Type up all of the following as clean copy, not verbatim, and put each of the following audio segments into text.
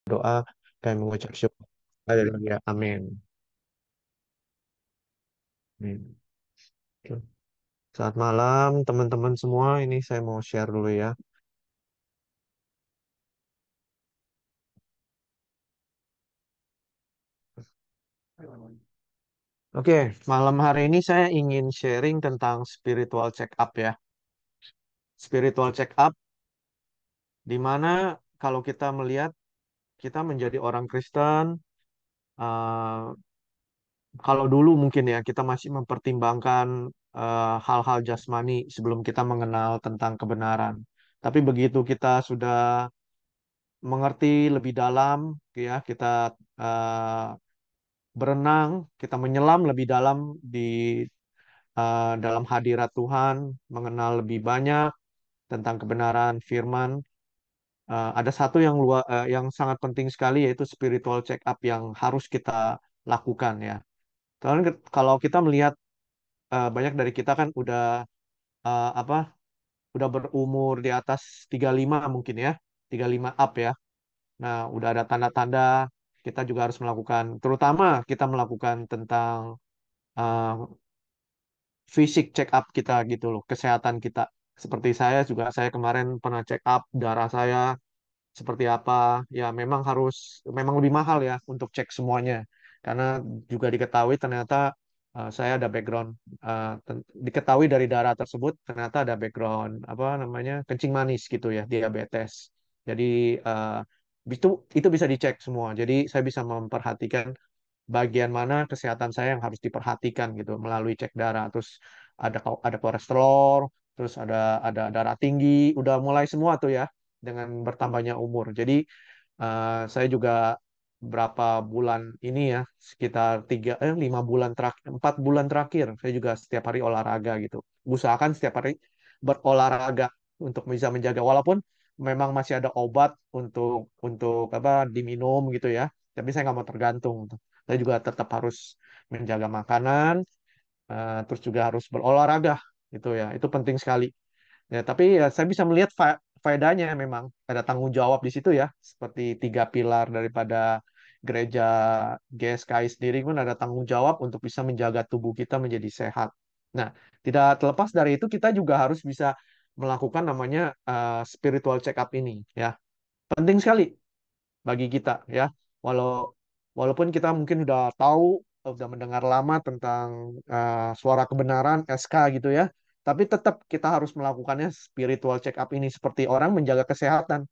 Doa kami mengucap syukur. Haleluya. Amin. Amin. Oke. Selamat malam teman-teman semua. Ini saya mau share dulu ya. Oke, malam hari ini saya ingin sharing tentang spiritual check up ya. Spiritual check up di mana kalau kita melihat kita menjadi orang Kristen, eh, kalau dulu mungkin ya kita masih mempertimbangkan hal-hal jasmani sebelum kita mengenal tentang kebenaran. Tapi begitu kita sudah mengerti lebih dalam, ya kita eh, berenang, kita menyelam lebih dalam di dalam hadirat Tuhan, mengenal lebih banyak tentang kebenaran Firman. Ada satu yang sangat penting sekali yaitu spiritual check up yang harus kita lakukan ya. Soalnya kalau kita melihat banyak dari kita kan udah apa? Udah berumur di atas 35 mungkin ya, 35 up ya. Nah, udah ada tanda-tanda kita juga harus melakukan, terutama kita melakukan tentang uh, fisik check up kita gitu loh, kesehatan kita. Seperti saya juga, saya kemarin pernah check up darah saya seperti apa. Ya, memang lebih mahal ya untuk cek semuanya. Karena juga diketahui ternyata saya ada background, diketahui dari darah tersebut ternyata ada background apa namanya kencing manis gitu ya, diabetes. Jadi uh, itu bisa dicek semua. Jadi saya bisa memperhatikan bagian mana kesehatan saya yang harus diperhatikan gitu melalui cek darah. Terus ada kolesterol, terus ada darah tinggi, udah mulai semua tuh ya dengan bertambahnya umur. Jadi saya juga berapa bulan ini ya sekitar 5 bulan terakhir, 4 bulan terakhir saya juga setiap hari olahraga gitu. Usahakan setiap hari berolahraga untuk bisa menjaga walaupun memang masih ada obat untuk apa diminum gitu ya. Tapi saya nggak mau tergantung. Saya juga tetap harus menjaga makanan, terus juga harus berolahraga gitu ya. Itu penting sekali. Ya, tapi ya, saya bisa melihat faedahnya memang ada tanggung jawab di situ ya, seperti 3 pilar daripada gereja GSKI sendiri pun ada tanggung jawab untuk bisa menjaga tubuh kita menjadi sehat. Nah, tidak terlepas dari itu kita juga harus bisa melakukan namanya spiritual check up ini ya. Penting sekali bagi kita ya. Walau walaupun kita mungkin udah tahu, udah mendengar lama tentang suara kebenaran SK gitu ya, tapi tetap kita harus melakukannya spiritual check up ini seperti orang menjaga kesehatan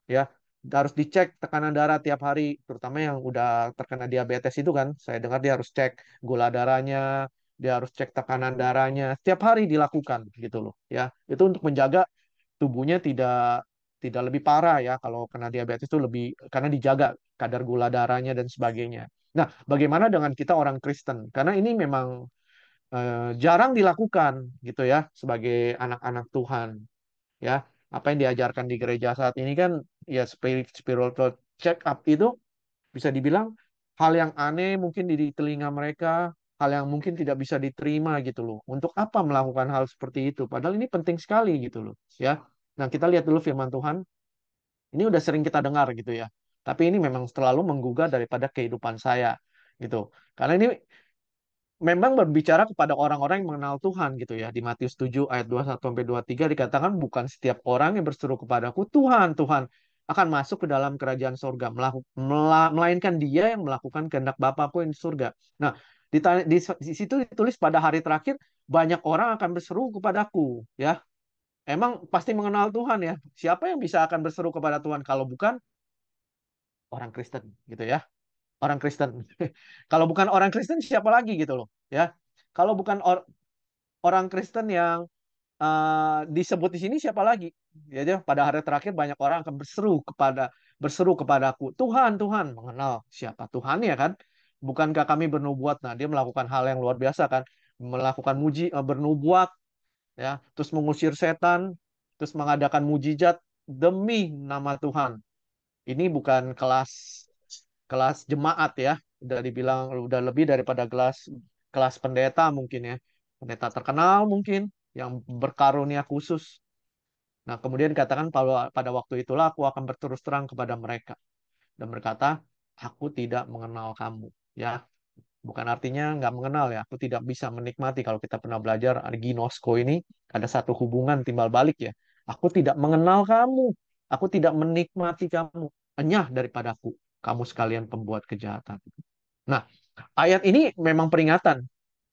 ya. Harus dicek tekanan darah tiap hari, terutama yang udah terkena diabetes itu kan. Saya dengar dia harus cek gula darahnya, dia harus cek tekanan darahnya, setiap hari dilakukan gitu loh ya. Itu untuk menjaga tubuhnya tidak lebih parah ya kalau kena diabetes itu lebih karena dijaga kadar gula darahnya dan sebagainya. Nah, bagaimana dengan kita orang Kristen? Karena ini memang jarang dilakukan gitu ya sebagai anak-anak Tuhan ya. Apa yang diajarkan di gereja saat ini kan ya spiritual check up itu bisa dibilang hal yang aneh mungkin di telinga mereka, hal yang mungkin tidak bisa diterima gitu loh. Untuk apa melakukan hal seperti itu? Padahal ini penting sekali gitu loh, ya. Nah, kita lihat dulu firman Tuhan. Ini udah sering kita dengar gitu ya. Tapi ini memang selalu menggugah daripada kehidupan saya gitu. Karena ini memang berbicara kepada orang-orang yang mengenal Tuhan gitu ya. Di Matius 7 ayat 21 sampai 23 dikatakan bukan setiap orang yang berseru kepadaku Tuhan, Tuhan akan masuk ke dalam kerajaan surga, melainkan dia yang melakukan kehendak Bapakku yang di surga. Nah, di situ ditulis pada hari terakhir banyak orang akan berseru kepadaku ya. Emang pasti mengenal Tuhan ya. Siapa yang bisa akan berseru kepada Tuhan kalau bukan orang Kristen gitu ya. Orang Kristen. Kalau bukan orang Kristen siapa lagi gitu loh ya. Kalau bukan orang Kristen yang disebut di sini siapa lagi? Ya, pada hari terakhir banyak orang akan berseru kepadaku, Tuhan, Tuhan, mengenal siapa Tuhan ya kan? Bukankah kami bernubuat? Nah, dia melakukan hal yang luar biasa kan, melakukan bernubuat, ya, terus mengusir setan, terus mengadakan mujizat demi nama Tuhan. Ini bukan kelas kelas jemaat ya, udah dibilang udah lebih daripada kelas kelas pendeta mungkin ya, pendeta terkenal mungkin yang berkarunia khusus. Nah, kemudian dikatakan pada waktu itulah aku akan berterus terang kepada mereka. dan berkata, aku tidak mengenal kamu. Ya, bukan artinya nggak mengenal ya. Aku tidak bisa menikmati. Kalau kita pernah belajar ginosko ini ada satu hubungan timbal balik ya. Aku tidak mengenal kamu. Aku tidak menikmati kamu. Enyah daripadaku. Kamu sekalian pembuat kejahatan. Nah, ayat ini memang peringatan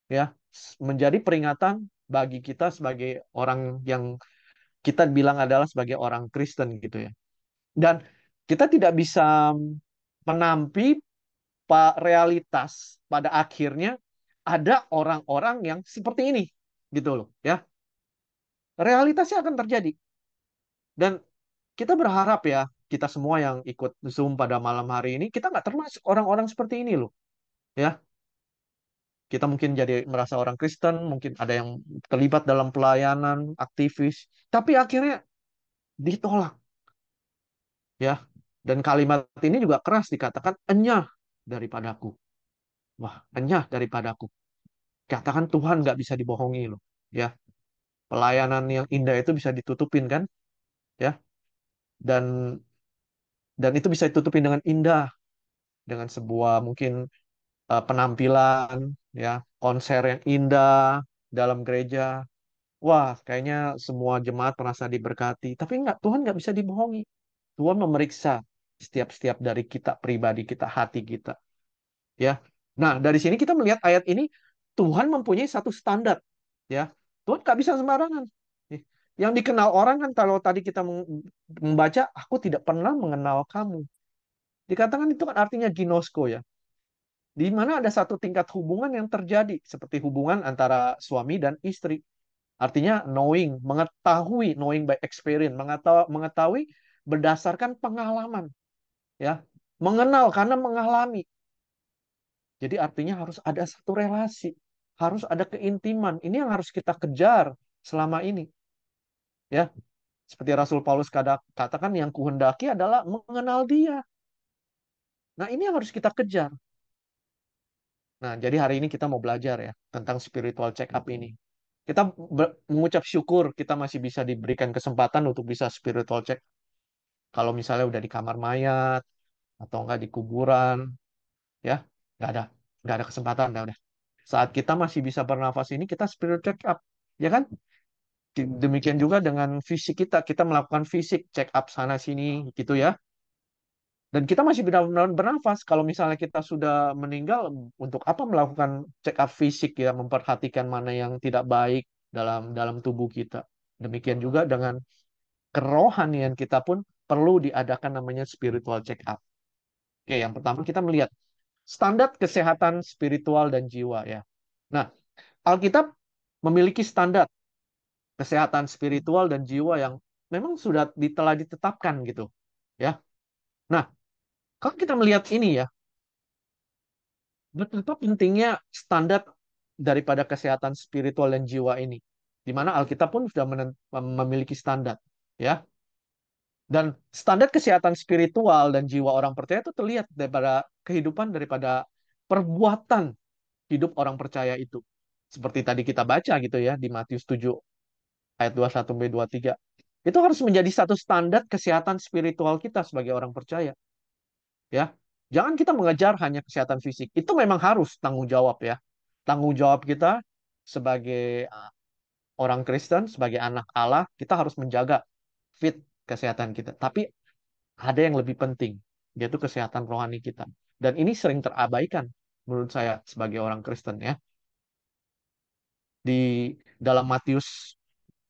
ya, menjadi peringatan bagi kita sebagai orang yang kita bilang adalah sebagai orang Kristen gitu ya. Dan kita tidak bisa menampi realitas pada akhirnya ada orang-orang yang seperti ini gitu loh ya. Realitasnya akan terjadi dan kita berharap ya kita semua yang ikut Zoom pada malam hari ini kita nggak termasuk orang-orang seperti ini loh ya. Kita mungkin jadi merasa orang Kristen, mungkin ada yang terlibat dalam pelayanan, aktivis, tapi akhirnya ditolak ya. Dan kalimat ini juga keras dikatakan enyah daripadaku. Wah, enyah daripadaku. Katakan Tuhan nggak bisa dibohongi loh. Ya, pelayanan yang indah itu bisa ditutupin kan? Ya, dan itu bisa ditutupin dengan indah, dengan sebuah mungkin penampilan, ya, konser yang indah dalam gereja. Wah, kayaknya semua jemaat merasa diberkati. Tapi enggak, Tuhan nggak bisa dibohongi. Tuhan memeriksa setiap-setiap dari kita pribadi kita, hati kita. Ya. Nah, dari sini kita melihat ayat ini, Tuhan mempunyai satu standar. Ya, Tuhan nggak bisa sembarangan. Yang dikenal orang kan kalau tadi kita membaca, aku tidak pernah mengenal kamu. Dikatakan itu kan artinya ginosko ya. Di mana ada satu tingkat hubungan yang terjadi seperti hubungan antara suami dan istri. Artinya knowing, mengetahui, knowing by experience, mengetahui berdasarkan pengalaman, ya. Mengenal karena mengalami. Jadi artinya harus ada satu relasi, harus ada keintiman. Ini yang harus kita kejar selama ini, ya. Seperti Rasul Paulus katakan yang kuhendaki adalah mengenal Dia. Nah, ini yang harus kita kejar. Nah, jadi hari ini kita mau belajar ya tentang spiritual check up ini. Kita mengucap syukur kita masih bisa diberikan kesempatan untuk bisa spiritual check. Kalau misalnya udah di kamar mayat atau enggak di kuburan, ya nggak ada kesempatan udah. Saat kita masih bisa bernafas ini kita spiritual check up, ya kan? Demikian juga dengan fisik kita, kita melakukan fisik check up sana sini gitu ya. Dan kita masih benar-benar bernafas. Kalau misalnya kita sudah meninggal, untuk apa melakukan check up fisik ya, memperhatikan mana yang tidak baik dalam dalam tubuh kita. Demikian juga dengan kerohanian kita pun perlu diadakan namanya spiritual check up. Oke, yang pertama kita melihat standar kesehatan spiritual dan jiwa ya. Nah, Alkitab memiliki standar kesehatan spiritual dan jiwa yang memang sudah telah ditetapkan gitu ya. Nah, kalau kita melihat ini ya, betapa pentingnya standar daripada kesehatan spiritual dan jiwa ini. Di mana Alkitab pun sudah memiliki standar, ya. Dan standar kesehatan spiritual dan jiwa orang percaya itu terlihat daripada kehidupan, daripada perbuatan hidup orang percaya itu. Seperti tadi kita baca gitu ya di Matius 7 ayat 21 sampai 23. Itu harus menjadi satu standar kesehatan spiritual kita sebagai orang percaya, ya. Jangan kita mengejar hanya kesehatan fisik. Itu memang harus tanggung jawab ya. Tanggung jawab kita sebagai orang Kristen, sebagai anak Allah, kita harus menjaga fit kesehatan kita. Tapi ada yang lebih penting, yaitu kesehatan rohani kita. Dan ini sering terabaikan menurut saya sebagai orang Kristen ya. Di dalam Matius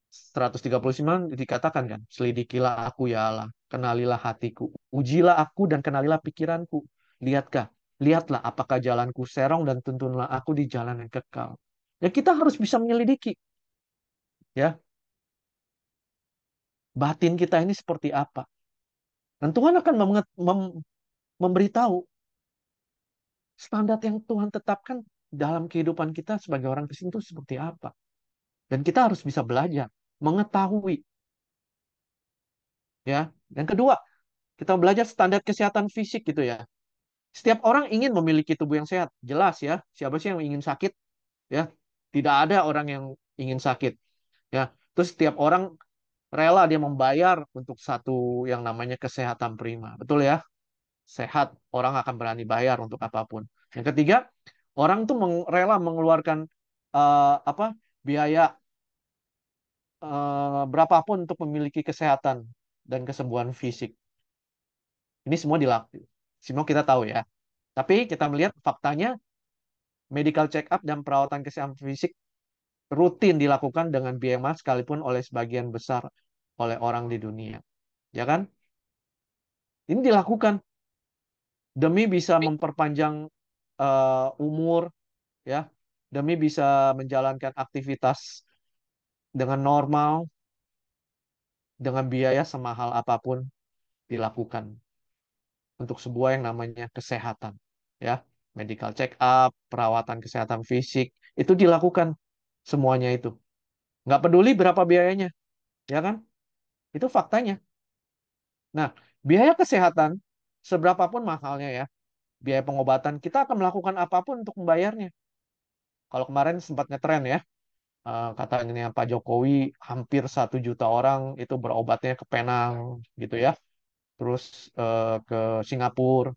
139 dikatakan kan, selidikilah aku ya Allah, kenalilah hatiku, ujilah aku dan kenalilah pikiranku. Lihatkah, lihatlah apakah jalanku serong dan tuntunlah aku di jalan yang kekal. Ya kita harus bisa menyelidiki ya, batin kita ini seperti apa. Dan Tuhan akan memberitahu standar yang Tuhan tetapkan dalam kehidupan kita sebagai orang Kristen itu seperti apa. Dan kita harus bisa belajar, mengetahui ya. Yang kedua, kita belajar standar kesehatan fisik gitu ya. Setiap orang ingin memiliki tubuh yang sehat, jelas ya. Siapa sih yang ingin sakit? Ya, tidak ada orang yang ingin sakit. Ya, terus setiap orang rela dia membayar untuk satu yang namanya kesehatan prima, betul ya? sehat, orang akan berani bayar untuk apapun. Yang ketiga, orang tuh rela mengeluarkan apa biaya berapapun untuk memiliki kesehatan dan kesembuhan fisik. Ini semua dilakukan. Semua kita tahu ya. Tapi kita melihat faktanya, medical check up dan perawatan kesehatan fisik rutin dilakukan dengan biaya mahal sekalipun oleh sebagian besar oleh orang di dunia. Ya kan? Ini dilakukan demi bisa memperpanjang umur, ya, demi bisa menjalankan aktivitas dengan normal, dengan biaya semahal apapun dilakukan untuk sebuah yang namanya kesehatan, ya, medical check up, perawatan kesehatan fisik, itu dilakukan semuanya itu. Nggak peduli berapa biayanya, ya kan? Itu faktanya. Nah, biaya kesehatan, seberapapun mahalnya ya, biaya pengobatan, kita akan melakukan apapun untuk membayarnya. Kalau kemarin sempat ngetren ya, katanya Pak Jokowi hampir 1 juta orang itu berobatnya ke Penang gitu ya, terus ke Singapura,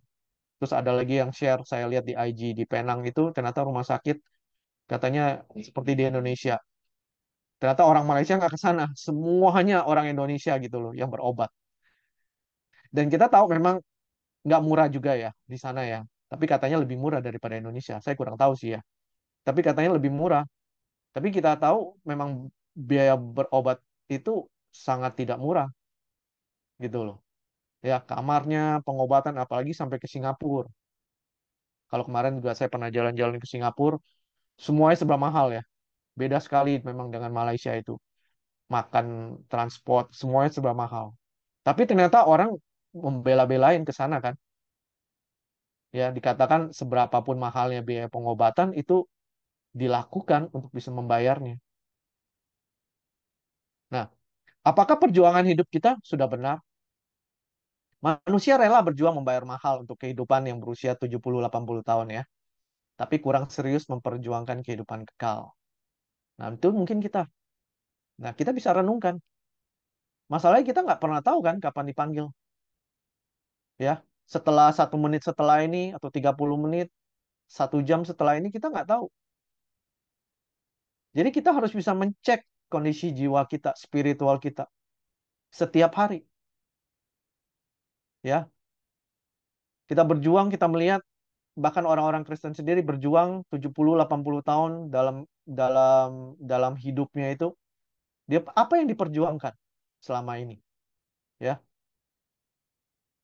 terus ada lagi yang share saya lihat di IG di Penang itu ternyata rumah sakit katanya seperti di Indonesia, ternyata orang Malaysia nggak ke sana, semuanya orang Indonesia gitu loh yang berobat. Dan kita tahu memang nggak murah juga ya di sana ya, tapi katanya lebih murah daripada Indonesia, saya kurang tahu sih ya, tapi katanya lebih murah. Tapi kita tahu memang biaya berobat itu sangat tidak murah gitu loh. Ya, kamarnya, pengobatan, apalagi sampai ke Singapura. Kalau kemarin juga saya pernah jalan-jalan ke Singapura, semuanya serba mahal ya. Beda sekali memang dengan Malaysia itu. Makan, transport, semuanya serba mahal. Tapi ternyata orang membela-belain ke sana kan. Ya, dikatakan seberapapun mahalnya biaya pengobatan itu dilakukan untuk bisa membayarnya. Nah, apakah perjuangan hidup kita sudah benar? Manusia rela berjuang membayar mahal untuk kehidupan yang berusia 70-80 tahun ya, tapi kurang serius memperjuangkan kehidupan kekal. Nah, itu mungkin kita. Nah, kita bisa renungkan. Masalahnya kita nggak pernah tahu kan kapan dipanggil. Ya, setelah 1 menit setelah ini, atau 30 menit, 1 jam setelah ini, kita nggak tahu. Jadi kita harus bisa mencek kondisi jiwa kita, spiritual kita, setiap hari. Ya, kita berjuang, kita melihat bahkan orang-orang Kristen sendiri berjuang 70-80 tahun dalam dalam hidupnya itu, dia apa yang diperjuangkan selama ini, ya.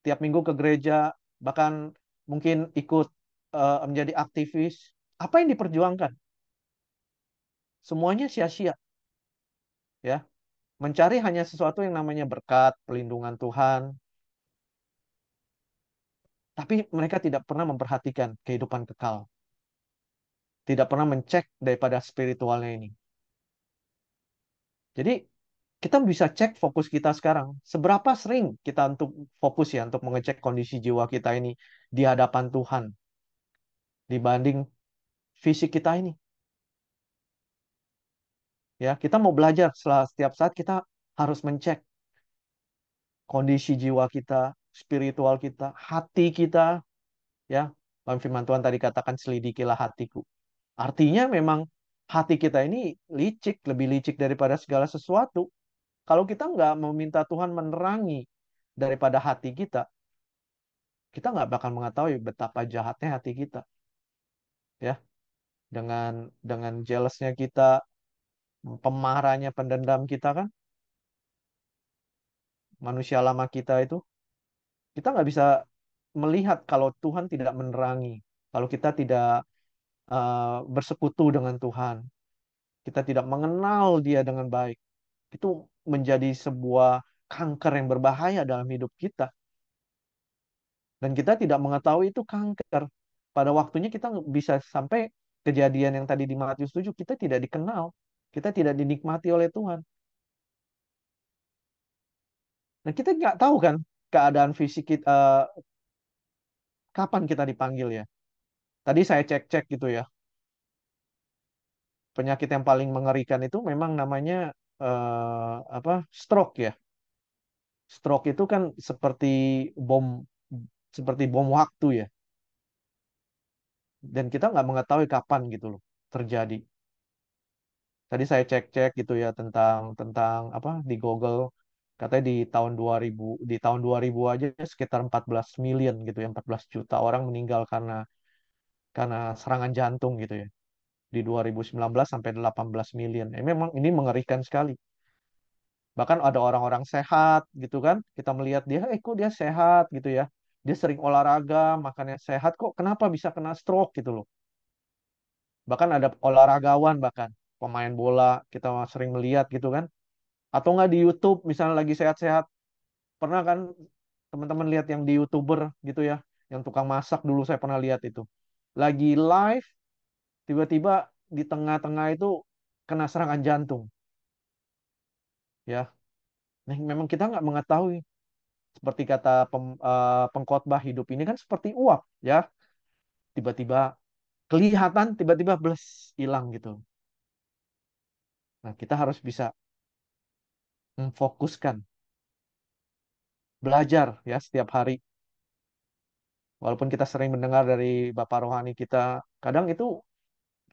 Tiap minggu ke gereja, bahkan mungkin ikut menjadi aktivis. Apa yang diperjuangkan? Semuanya sia-sia, ya. Mencari hanya sesuatu yang namanya berkat, pelindungan Tuhan, tapi mereka tidak pernah memperhatikan kehidupan kekal. Tidak pernah mencek daripada spiritualnya ini. Jadi kita bisa cek fokus kita sekarang. Seberapa sering kita untuk fokus ya untuk mengecek kondisi jiwa kita ini di hadapan Tuhan dibanding fisik kita ini. Ya, kita mau belajar setelah setiap saat kita harus mencek kondisi jiwa kita, spiritual kita, hati kita, ya. Dalam firman Tuhan tadi katakan selidikilah hatiku. Artinya memang hati kita ini licik, lebih licik daripada segala sesuatu. Kalau kita nggak meminta Tuhan menerangi daripada hati kita, kita nggak bakal mengetahui betapa jahatnya hati kita, ya. Dengan jealousnya kita, pemarahnya, pendendam kita kan, manusia lama kita itu, kita nggak bisa melihat kalau Tuhan tidak menerangi, kalau kita tidak bersekutu dengan Tuhan, kita tidak mengenal Dia dengan baik, itu menjadi sebuah kanker yang berbahaya dalam hidup kita. Dan kita tidak mengetahui itu kanker. Pada waktunya kita bisa sampai kejadian yang tadi di Matius 7, kita tidak dikenal, kita tidak dinikmati oleh Tuhan. Nah, kita nggak tahu kan keadaan fisik kita, kapan kita dipanggil ya. Tadi saya cek-cek gitu ya. Penyakit yang paling mengerikan itu memang namanya apa? Stroke ya. Stroke itu kan seperti bom seperti bom waktu ya. Dan kita nggak mengetahui kapan gitu loh terjadi. Tadi saya cek-cek gitu ya tentang tentang apa di Google, katanya di tahun 2000 aja sekitar 14 million gitu ya, 14 juta orang meninggal karena serangan jantung gitu ya. Di 2019 sampai 18 million. Memang ini mengerikan sekali. Bahkan ada orang-orang sehat gitu kan, kita melihat dia, kok dia sehat gitu ya. Dia sering olahraga, makannya sehat, kok kenapa bisa kena stroke gitu loh. Bahkan ada olahragawan, bahkan pemain bola kita sering melihat gitu kan. Atau nggak di YouTube misalnya lagi sehat-sehat, pernah kan teman-teman lihat yang di YouTuber gitu ya, yang tukang masak dulu saya pernah lihat itu. Lagi live, tiba-tiba di tengah-tengah itu kena serangan jantung ya. Nah, memang kita nggak mengetahui, seperti kata pengkhotbah, hidup ini kan seperti uap ya, tiba-tiba kelihatan, tiba-tiba bles hilang gitu. Nah, kita harus bisa memfokuskan, belajar ya setiap hari. Walaupun kita sering mendengar dari Bapak rohani kita, kadang itu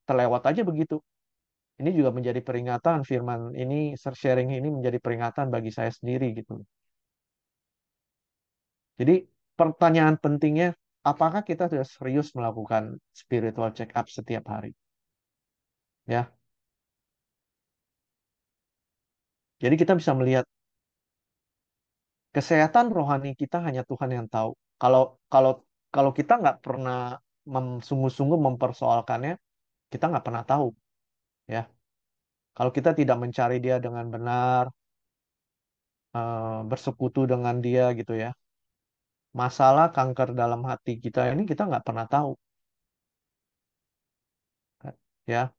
terlewat aja begitu. Ini juga menjadi peringatan, firman ini, sharing ini menjadi peringatan bagi saya sendiri gitu. Jadi pertanyaan pentingnya, apakah kita sudah serius melakukan spiritual check up setiap hari? Ya, jadi kita bisa melihat kesehatan rohani kita hanya Tuhan yang tahu. Kalau kalau kalau kita nggak pernah sungguh-sungguh mempersoalkannya, kita nggak pernah tahu. Ya, kalau kita tidak mencari Dia dengan benar, bersekutu dengan Dia gitu ya, masalah kanker dalam hati kita ini kita nggak pernah tahu. Ya,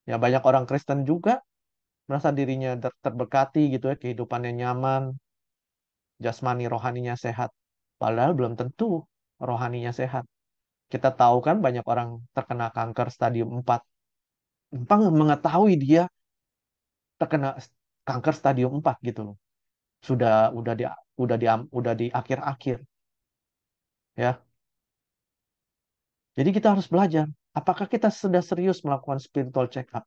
ya banyak orang Kristen juga merasa dirinya terberkati gitu ya, kehidupannya nyaman, jasmani rohaninya sehat. Padahal belum tentu rohaninya sehat. Kita tahu kan banyak orang terkena kanker stadium 4. Empang mengetahui dia terkena kanker stadium 4 gitu loh. Sudah udah di udah di akhir-akhir ya. Jadi kita harus belajar. Apakah kita sudah serius melakukan spiritual check up?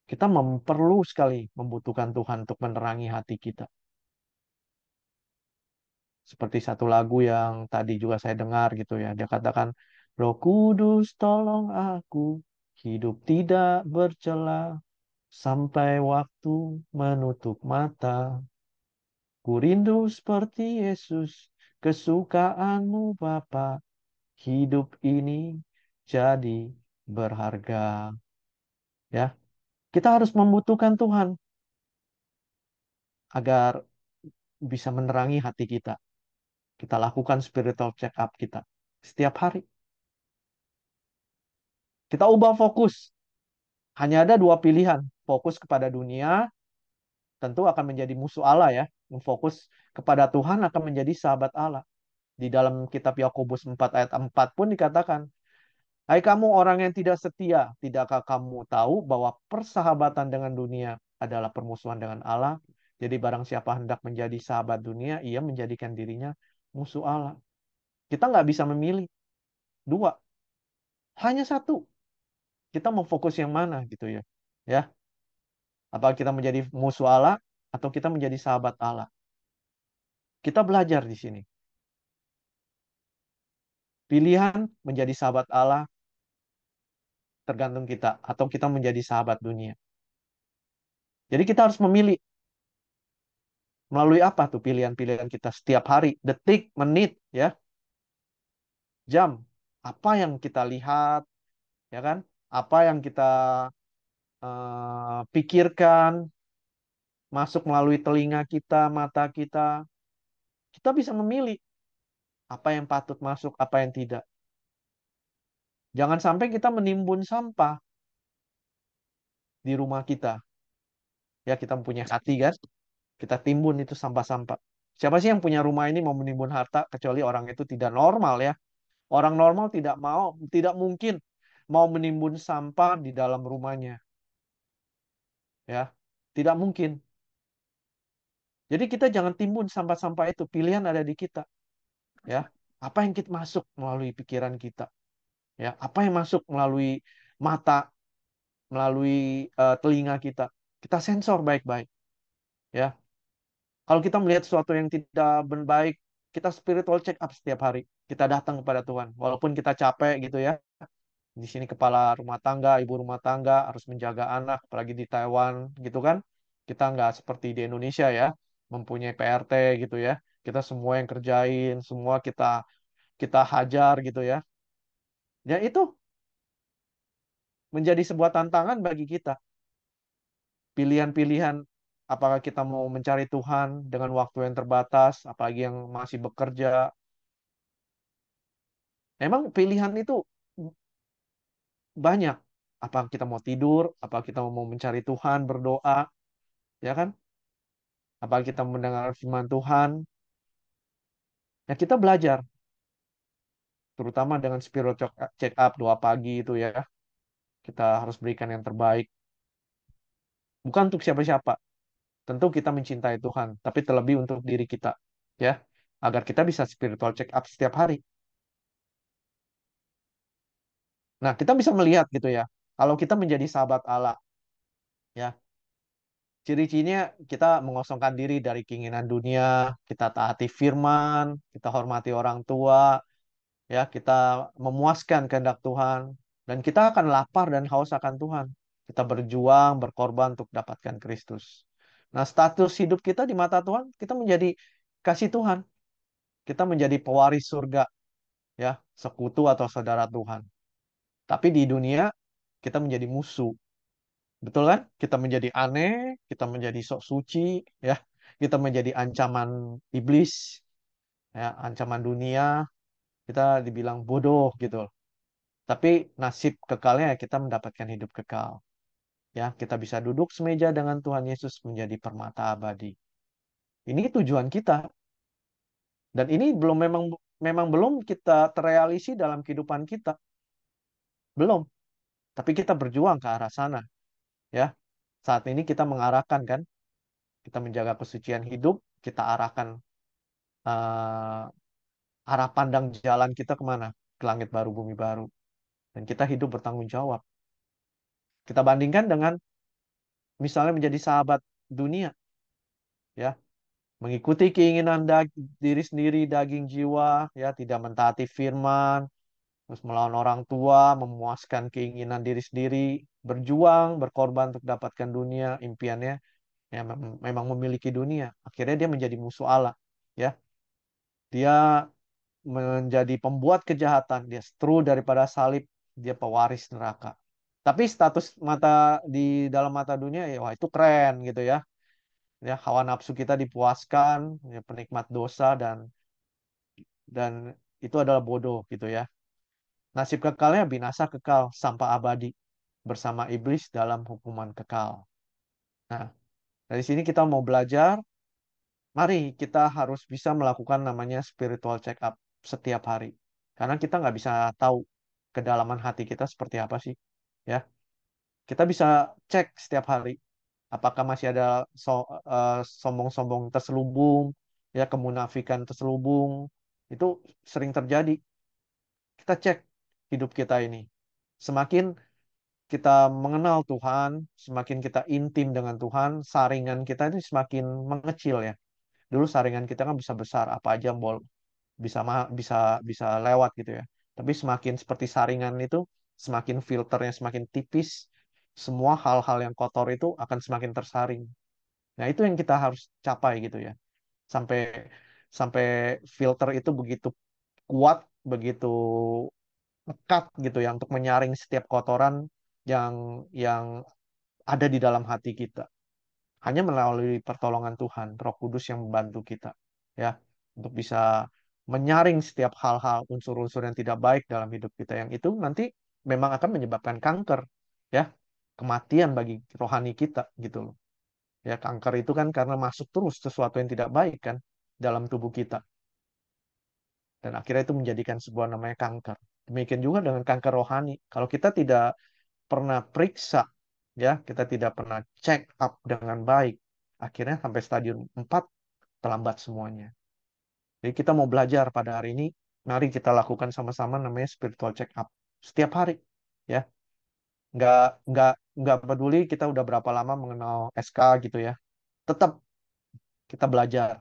Kita perlu sekali membutuhkan Tuhan untuk menerangi hati kita. Seperti satu lagu yang tadi juga saya dengar gitu ya. Dia katakan, Roh Kudus tolong aku hidup tidak bercela sampai waktu menutup mata. Ku rindu seperti Yesus, kesukaanmu Bapa. Hidup ini jadi berharga. Ya, kita harus membutuhkan Tuhan agar bisa menerangi hati kita. Kita lakukan spiritual check up kita setiap hari. Kita ubah fokus. Hanya ada dua pilihan. Fokus kepada dunia tentu akan menjadi musuh Allah ya. Fokus kepada Tuhan akan menjadi sahabat Allah. Di dalam kitab Yakobus 4 ayat 4 pun dikatakan, hai kamu orang yang tidak setia, tidakkah kamu tahu bahwa persahabatan dengan dunia adalah permusuhan dengan Allah? Jadi barang siapa hendak menjadi sahabat dunia, ia menjadikan dirinya musuh Allah. Kita nggak bisa memilih dua, hanya satu. Kita mau fokus yang mana gitu ya? Ya, apakah kita menjadi musuh Allah atau kita menjadi sahabat Allah? Kita belajar di sini. Pilihan menjadi sahabat Allah tergantung kita atau kita menjadi sahabat dunia. Jadi kita harus memilih melalui apa tuh pilihan-pilihan kita setiap hari, detik, menit, ya, jam. Apa yang kita lihat, ya kan? Apa yang kita pikirkan, masuk melalui telinga kita, mata kita. Kita bisa memilih apa yang patut masuk, apa yang tidak. Jangan sampai kita menimbun sampah di rumah kita. Ya, kita punya hati kan? Kita timbun itu sampah-sampah. Siapa sih yang punya rumah ini mau menimbun harta kecuali orang itu tidak normal ya. Orang normal tidak mau, tidak mungkin mau menimbun sampah di dalam rumahnya, ya. Tidak mungkin. Jadi kita jangan timbun sampah-sampah itu. Pilihan ada di kita. ya. Apa yang kita masuk melalui pikiran kita, ya. Apa yang masuk melalui mata, melalui telinga kita. Kita sensor baik-baik, ya. Kalau kita melihat sesuatu yang tidak baik, kita spiritual check up setiap hari. Kita datang kepada Tuhan, walaupun kita capek gitu ya. Di sini kepala rumah tangga, ibu rumah tangga harus menjaga anak, apalagi di Taiwan gitu kan. Kita nggak seperti di Indonesia ya, mempunyai PRT gitu ya. Kita semua yang kerjain, semua kita kita hajar gitu ya. Ya itu menjadi sebuah tantangan bagi kita. Pilihan-pilihan apakah kita mau mencari Tuhan dengan waktu yang terbatas, apalagi yang masih bekerja. Memang pilihan itu banyak. Apa kita mau tidur, apa kita mau mencari Tuhan, berdoa, ya kan? Apa kita mendengar firman Tuhan? Ya kita belajar, terutama dengan spiritual check up doa pagi itu ya. Kita harus berikan yang terbaik. Bukan untuk siapa-siapa. Tentu kita mencintai Tuhan, tapi terlebih untuk diri kita, ya. Agar kita bisa spiritual check up setiap hari. Nah, kita bisa melihat gitu ya. Kalau kita menjadi sahabat Allah, ya. Ciri-cirinya kita mengosongkan diri dari keinginan dunia, kita taati firman, kita hormati orang tua, ya, kita memuaskan kehendak Tuhan, dan kita akan lapar dan haus akan Tuhan. Kita berjuang, berkorban untuk dapatkan Kristus. Nah, status hidup kita di mata Tuhan, kita menjadi kasih Tuhan, kita menjadi pewaris surga, ya, sekutu atau saudara Tuhan. Tapi di dunia kita menjadi musuh, betul kan? Kita menjadi aneh, kita menjadi sok suci, ya, kita menjadi ancaman iblis, ya, ancaman dunia, kita dibilang bodoh gitu. Tapi nasib kekalnya ya kita mendapatkan hidup kekal. Ya, kita bisa duduk semeja dengan Tuhan Yesus menjadi permata abadi. Ini tujuan kita. Dan ini belum memang memang belum kita terrealisi dalam kehidupan kita. Belum. Tapi kita berjuang ke arah sana. Ya, saat ini kita mengarahkan kan. Kita menjaga kesucian hidup. Kita arahkan eh, arah pandang jalan kita kemana? Ke langit baru, bumi baru. Dan kita hidup bertanggung jawab. Kita bandingkan dengan misalnya menjadi sahabat dunia. Ya, mengikuti keinginan diri sendiri, daging jiwa, ya, tidak mentaati firman, terus melawan orang tua, memuaskan keinginan diri sendiri, berjuang, berkorban untuk dapatkan dunia, impiannya, ya, memang memiliki dunia. Akhirnya dia menjadi musuh Allah, ya. Dia menjadi pembuat kejahatan, dia seteru daripada salib, dia pewaris neraka. Tapi status mata di dalam mata dunia, ya, wah, itu keren gitu ya. Ya, hawa nafsu kita dipuaskan, ya, penikmat dosa dan itu adalah bodoh gitu ya. Nasib kekalnya binasa kekal sampai abadi bersama iblis dalam hukuman kekal. Nah, dari sini kita mau belajar, mari kita harus bisa melakukan namanya spiritual check up setiap hari. Karena kita nggak bisa tahu kedalaman hati kita seperti apa sih. Ya, kita bisa cek setiap hari apakah masih ada sombong-sombong terselubung, ya, kemunafikan terselubung. Itu sering terjadi. Kita cek hidup kita ini. Semakin kita mengenal Tuhan, semakin kita intim dengan Tuhan, saringan kita ini semakin mengecil ya. Dulu saringan kita kan bisa besar, apa aja bisa bisa bisa lewat gitu ya. Tapi semakin seperti saringan itu, semakin filternya semakin tipis, semua hal-hal yang kotor itu akan semakin tersaring. Nah, itu yang kita harus capai gitu ya. Sampai sampai filter itu begitu kuat, begitu lekat gitu ya untuk menyaring setiap kotoran yang yang ada di dalam hati kita. Hanya melalui pertolongan Tuhan, Roh Kudus yang membantu kita ya untuk bisa menyaring setiap hal-hal unsur-unsur yang tidak baik dalam hidup kita yang itu nanti memang akan menyebabkan kanker ya, kematian bagi rohani kita gitu loh. Ya, kanker itu kan karena masuk terus sesuatu yang tidak baik kan dalam tubuh kita dan akhirnya itu menjadikan sebuah namanya kanker. Demikian juga dengan kanker rohani. Kalau kita tidak pernah periksa, ya, kita tidak pernah check up dengan baik, akhirnya sampai stadium 4 terlambat semuanya. Jadi kita mau belajar pada hari ini, mari kita lakukan sama-sama namanya spiritual check up setiap hari, ya. Nggak nggak nggak peduli kita udah berapa lama mengenal SK gitu ya. Tetap kita belajar,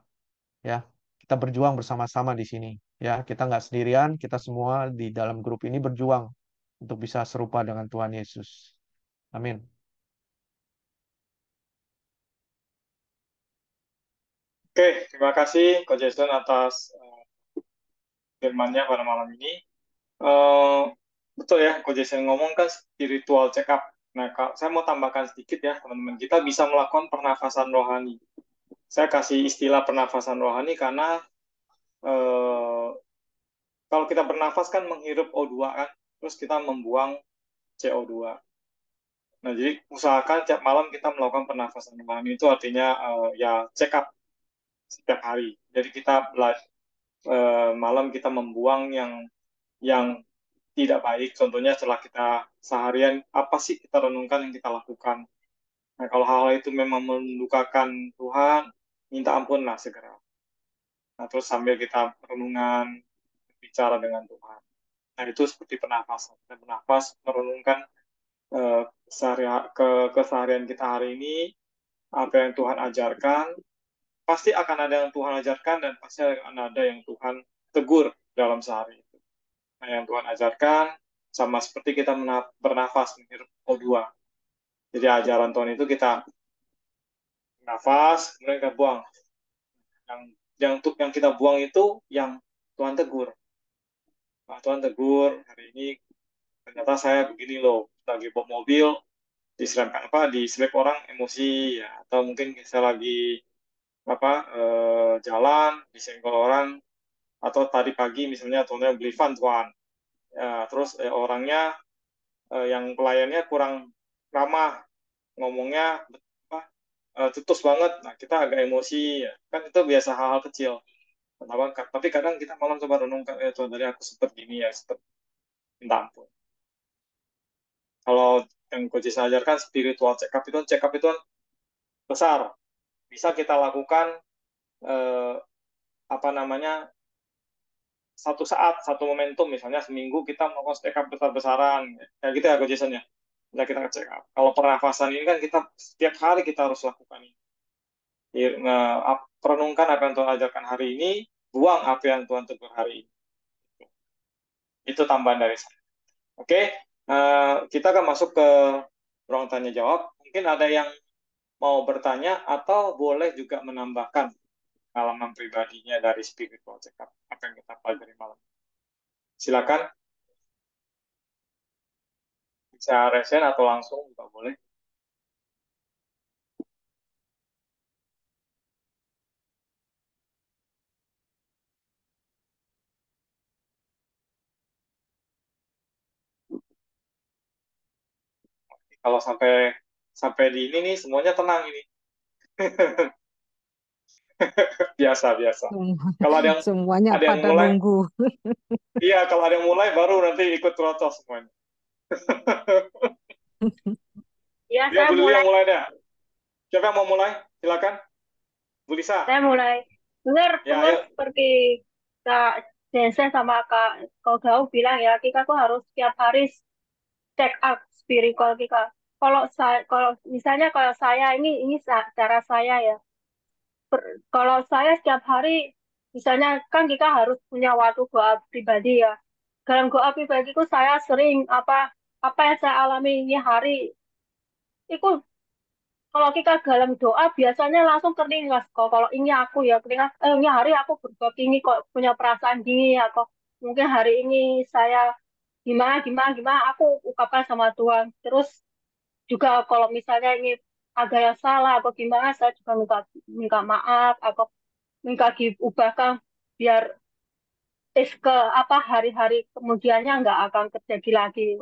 ya. Kita berjuang bersama-sama di sini, ya. Kita nggak sendirian, kita semua di dalam grup ini berjuang untuk bisa serupa dengan Tuhan Yesus. Amin. Oke, terima kasih Coach Jason atas firman-Nya pada malam ini. Eh, betul ya, Coach Jason ngomong kan spiritual check up. Nah, saya mau tambahkan sedikit ya, teman-teman. Kita bisa melakukan pernafasan rohani. Saya kasih istilah pernafasan rohani karena eh, kalau kita bernafas kan menghirup O2 kan, terus kita membuang CO2. Nah, jadi usahakan tiap malam kita melakukan pernafasan rohani itu artinya ya check up setiap hari. Jadi kita malam kita membuang yang tidak baik. Contohnya setelah kita seharian apa sih kita renungkan yang kita lakukan. Nah, kalau hal-hal itu memang mendukakan Tuhan, minta ampun lah segera. Nah, terus sambil kita renungan bicara dengan Tuhan. Nah, itu seperti pernafasan. Kita bernafas, merenungkan keseharian kita hari ini, apa yang Tuhan ajarkan, pasti akan ada yang Tuhan ajarkan dan pasti akan ada yang Tuhan tegur dalam sehari itu. Nah, yang Tuhan ajarkan sama seperti kita bernafas menghirup O2. Jadi ajaran Tuhan itu kita nafas, kemudian kita buang. Yang yang kita buang itu yang Tuhan tegur. Nah, Tuhan tegur hari ini ternyata saya begini loh, lagi bawa mobil diserempet apa diselip orang emosi ya, atau mungkin saya lagi apa jalan disenggol orang, atau tadi pagi misalnya contohnya beli van tuan ya, terus orangnya yang pelayannya kurang ramah, ngomongnya apa, tutus banget, nah kita agak emosi ya. Kan itu biasa hal-hal kecil. Tapi kadang kita malam coba renungkan, Tuhan tadi aku sempat gini ya, sempat minta ampun. Kalau yang coach ajarkan spiritual check up itu kan besar, bisa kita lakukan eh, apa namanya satu saat, satu momentum, misalnya seminggu kita melakukan check up besar-besaran, kayak gitu ya coach Jason ya. Nah, kita check up. Kalau pernafasan ini kan kita setiap hari kita harus lakukan ini. Perenungkan apa yang Tuhan ajarkan hari ini, buang apa yang Tuhan tegur hari ini. Itu tambahan dari saya. Oke, kita akan masuk ke ruang tanya jawab. Mungkin ada yang mau bertanya atau boleh juga menambahkan pengalaman pribadinya dari spiritual check up. Apa yang kita pelajari malam. Silakan, bisa resen atau langsung juga boleh. Kalau sampai sampai di ini nih semuanya tenang ini. Biasa biasa. Semua- Kalau Semuanya ada yang pada mulai, nunggu. iya kalau ada yang mulai baru nanti ikut protos semuanya. Ya, Ya saya Bu Lili mulai. yang mulai deh. Siapa yang mau mulai? Silakan. Bu Lisa. Saya mulai. Dengar, Ya, dengar ayo. seperti Kak Jensen sama Kak Gau bilang ya, kita tuh harus setiap hari check up spiritual kita. Kalau misalnya kalau saya ini cara saya ya. Kalau saya setiap hari, misalnya kan kita harus punya waktu doa pribadi ya. Dalam doa pribadiku saya sering apa yang saya alami ini hari itu. Kalau kita dalam doa biasanya langsung teringat kok. Kalau ini aku ya teringat, ini hari aku berbuat ini kok punya perasaan gini ya kok. Mungkin hari ini saya gimana gimana gimana aku ungkapkan sama Tuhan. Terus juga kalau misalnya ini ada yang salah atau gimana saya juga minta minta maaf atau minta diubahkan biar ke hari-hari kemudiannya nggak akan terjadi lagi.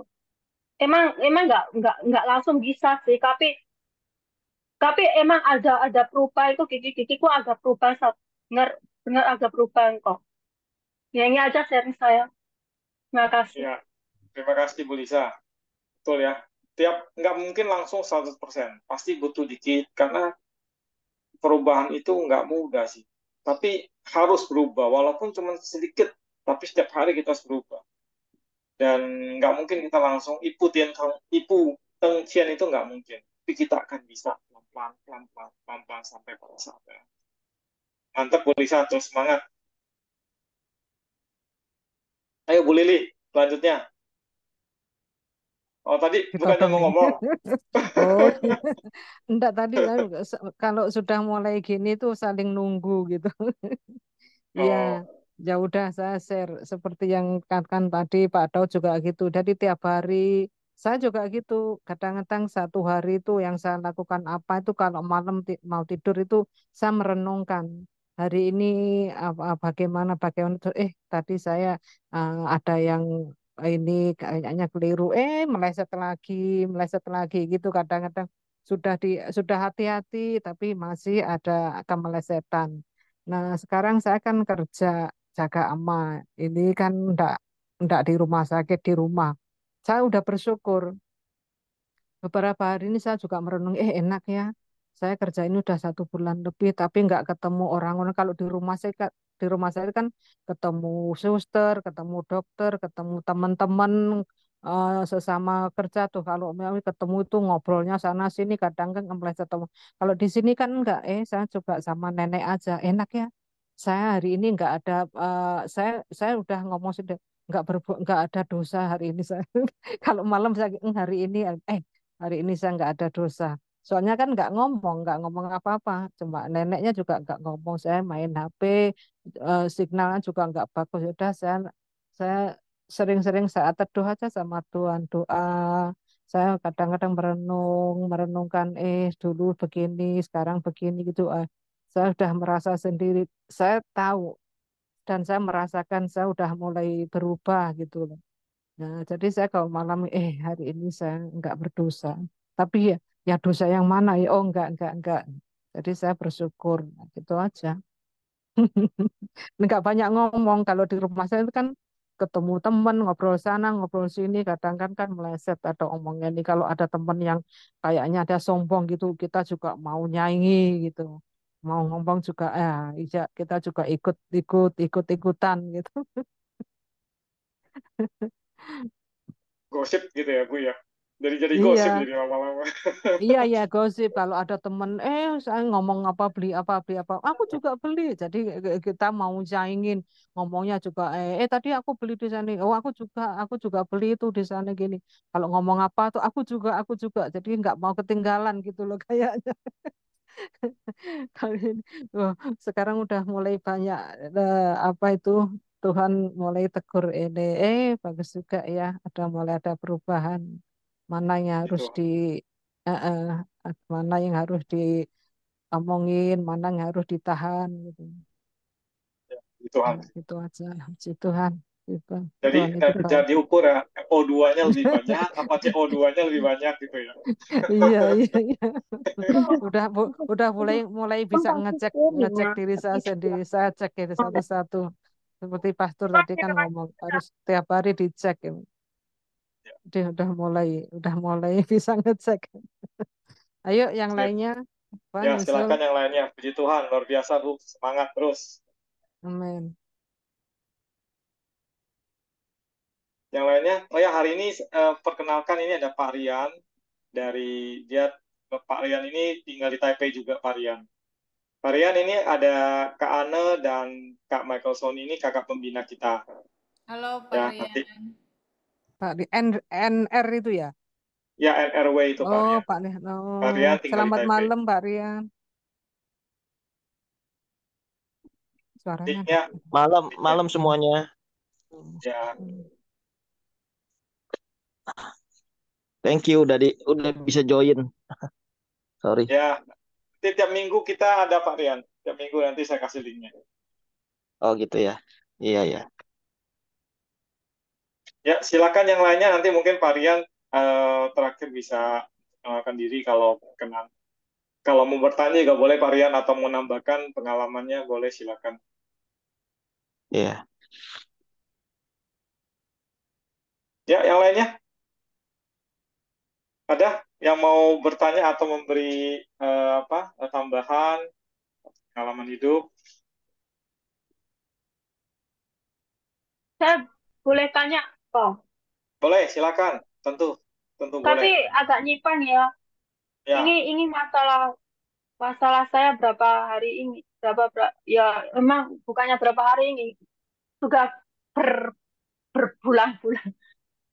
Emang emang nggak langsung bisa sih, tapi emang ada perubahan itu gigi-gigi kok agak perubahan benar benar agak perubahan kok. Ya ini aja sharing saya. Terima kasih. Ya, terima kasih Bu Lisa. Betul ya. Nggak mungkin langsung 100%. Pasti butuh dikit karena perubahan itu nggak mudah sih. tapi harus berubah, walaupun cuma sedikit, tapi setiap hari kita harus berubah. Dan nggak mungkin kita langsung ipu teng cian itu nggak mungkin. Tapi kita akan bisa pelan-pelan, pelan-pelan, pelan-pelan sampai pada saatnya. Mantap, Bu Lisa, terus semangat. Ayo Bu Lili, selanjutnya. Oh, tadi bukannya Dipotong mau nih. ngomong. Oh, enggak tadi kalau sudah mulai gini tuh saling nunggu gitu. Iya, Oh, ya udah saya share seperti yang katakan tadi Pak Daud juga gitu. Jadi tiap hari saya juga gitu. Kadang-kadang satu hari itu yang saya lakukan apa itu kalau malam mau tidur itu saya merenungkan hari ini bagaimana bagaimana tuh, tadi saya ada yang ini kayaknya keliru meleset lagi gitu kadang-kadang sudah hati-hati tapi masih ada kemelesetan. Nah, sekarang saya kan kerja jaga ama. Ini kan enggak di rumah sakit, di rumah. Saya udah bersyukur. Beberapa hari ini saya juga merenung, enak ya. Saya kerja ini udah 1 bulan lebih, tapi nggak ketemu orang-orang. Kalau di rumah saya kan ketemu suster, ketemu dokter, ketemu teman-teman sesama kerja tuh. Kalau mau ketemu itu ngobrolnya sana sini, kadang kan meleset ketemu. Kalau di sini kan enggak, saya coba sama nenek aja, enak ya. Saya hari ini nggak ada, saya udah ngomong sudah nggak ada dosa hari ini saya. Kalau malam saya hari ini hari ini saya nggak ada dosa. Soalnya kan nggak ngomong apa-apa. Cuma neneknya juga nggak ngomong. Saya main HP, signalnya juga nggak bagus. Ya udah saya sering-sering saat teduh aja sama Tuhan doa. Saya kadang-kadang merenungkan dulu begini, sekarang begini gitu. Saya udah merasa sendiri. Saya tahu dan saya merasakan saya udah mulai berubah gitu loh. Nah, jadi saya kalau malam hari ini saya nggak berdosa. Tapi ya dosa yang mana ya? Oh enggak. Jadi saya bersyukur. Nah, gitu aja. Nggak banyak ngomong. Kalau di rumah saya itu kan ketemu teman, ngobrol sana, ngobrol sini. Kadang kan meleset ada omongnya nih. Kalau ada teman yang kayaknya ada sombong gitu, kita juga mau nyanyi gitu. Mau ngomong juga, iya kita juga ikut-ikutan gitu. gosip gitu ya, Bu ya. Jadi gosip Iya. jadi lama-lama. Iya ya gosip kalau ada temen saya ngomong apa beli apa aku juga beli jadi kita mau saingin ngomongnya juga tadi aku beli di sana oh aku juga beli itu di sana gini kalau ngomong apa tuh aku juga jadi nggak mau ketinggalan gitu loh kayaknya. Kali ini wah, sekarang udah mulai banyak apa itu Tuhan mulai tegur ini bagus juga ya mulai ada perubahan mana yang harus Gitu. eh, mana yang harus diomongin mana yang harus ditahan gitu. Gitu Ya, Han. gitu aja puji Tuhan gitu Jadi Tuhan itu jangan baik. diukur ya, O2-nya lebih banyak, apa CO2-nya lebih banyak gitu ya. Iya udah mulai mulai bisa ngecek ngecek diri saya sendiri saya cek itu satu-satu seperti pastor tadi kan ngomong harus tiap hari dicek gitu. Dia udah mulai bisa ngecek. Ayo yang Sip. lainnya apa Ya, nyusul. silakan yang lainnya. Puji Tuhan, luar biasa Bu. Semangat terus. Amin. Yang lainnya, oh ya hari ini perkenalkan ini ada Pak Rian dari dia Pak Rian ini tinggal di Taipei juga Pak Rian. Pak Rian ini ada Kak Ane dan Kak Michael Son ini kakak pembina kita. Halo Pak Ya, Rian. nanti Pak di NR itu ya. ya NRW itu Pak Oh Rian. Pak Rian. Pak Oh Rian tinggal di selamat Taipei. malam Pak Rian. Suaranya ada. Nicknya Malam, malam semuanya. ya Thank you udah bisa join. Sorry. ya tiap minggu kita ada Pak Rian. Tiap minggu nanti saya kasih linknya. Oh gitu ya. Iya ya. Ya, silakan yang lainnya nanti mungkin Pak Rian terakhir bisa mengenalkan diri kalau kenal. Kalau mau bertanya juga boleh Pak Rian atau mau nambahkan pengalamannya boleh silakan. Iya. Ya, yang lainnya ada yang mau bertanya atau memberi tambahan pengalaman hidup? Saya boleh tanya, oh, Boleh, silakan. Tentu, tentu tapi boleh. agak nyimpang ya. Ya, Ini masalah masalah saya berapa hari ini, ya emang bukannya berapa hari ini, sudah ber, berbulan-bulan.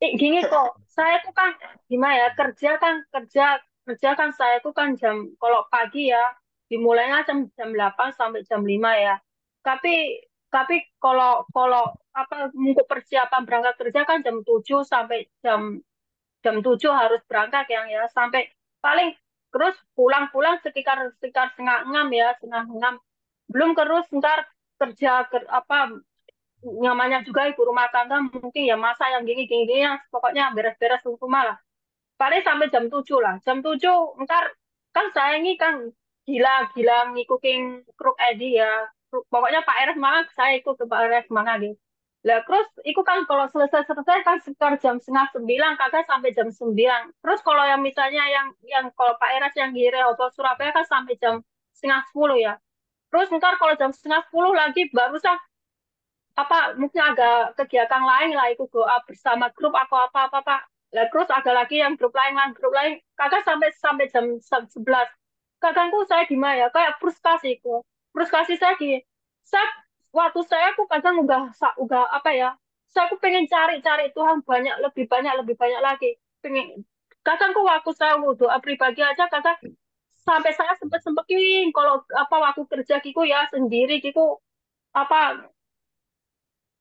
Gini kok, saya tuh kan gimana ya, kerja kan saya tuh kan kalau pagi ya dimulainya jam 8 sampai jam 5 ya. Tapi kalau kalau apa untuk persiapan berangkat kerja kan jam 7 sampai jam 7 harus berangkat ya sampai paling terus pulang-pulang sekitar sekitar setengah 6 belum terus ntar apa namanya juga ibu rumah tangga mungkin ya masa yang gini yang pokoknya beres-beres rumah lah paling sampai jam 7 lah jam 7 ntar kan saya ini kan gila-gila ngikutin Kruk Edi ya pokoknya Pak RS semangat saya ikut ke Pak RS semangat gitu lah terus itu kan kalau selesai kan sekitar jam 8:30 kakak sampai jam 9 terus kalau yang misalnya yang kalau Pak RS yang di Rehoboth Surabaya kan sampai jam 9:30 ya terus ntar kalau jam 9:30 lagi barusan apa mungkin ada kegiatan lain lah itu doa bersama grup atau apa pak lah terus ada lagi yang grup lain kakak sampai sampai jam 11 kadangku saya gimana ya kayak frustasi saya gini saya waktu saya aku kadang udah apa ya saya aku pengen cari Tuhan lebih banyak lagi pengen kadang kok waktu saya mau doa pribadi aja kadang sampai saya sempetin kalau apa waktu kerja gitu ya sendiri gitu apa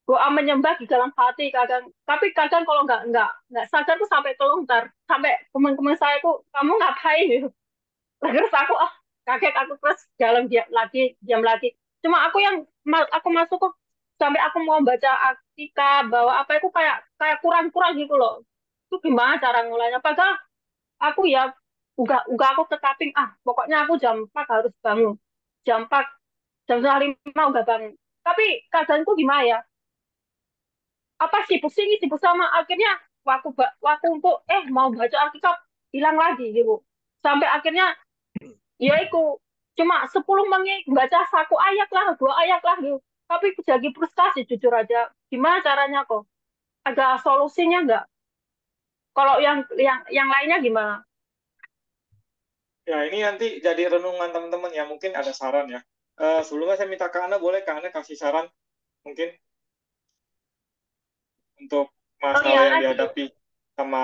doa menyembah di dalam hati kadang tapi kadang kalau nggak sadar tuh sampai kelontar sampai teman-teman saya tuh kamu ngapain gitu terus aku kaget aku terus diam lagi cuma aku yang aku masuk kok sampai aku mau baca Alkitab bahwa apa itu kayak kayak kurang-kurang gitu loh itu gimana cara ngulangnya padahal aku ya udah aku tetapin pokoknya aku jam 4 harus bangun jam 4 jam 5 udah bangun tapi kadang tuh gimana ya apa sibuk sama akhirnya waktu untuk mau baca Alkitab hilang lagi gitu sampai akhirnya ya itu cuma 10 menit baca satu ayat lah 2 ayat lah gitu tapi jadi frustasi jujur aja gimana caranya kok ada solusinya nggak kalau yang lainnya gimana. ya ini nanti jadi renungan teman-teman ya. Mungkin ada saran ya. Sebelumnya saya minta ke Anda, boleh ke Anda kasih saran mungkin untuk Oh iya masalah yang lagi dihadapi sama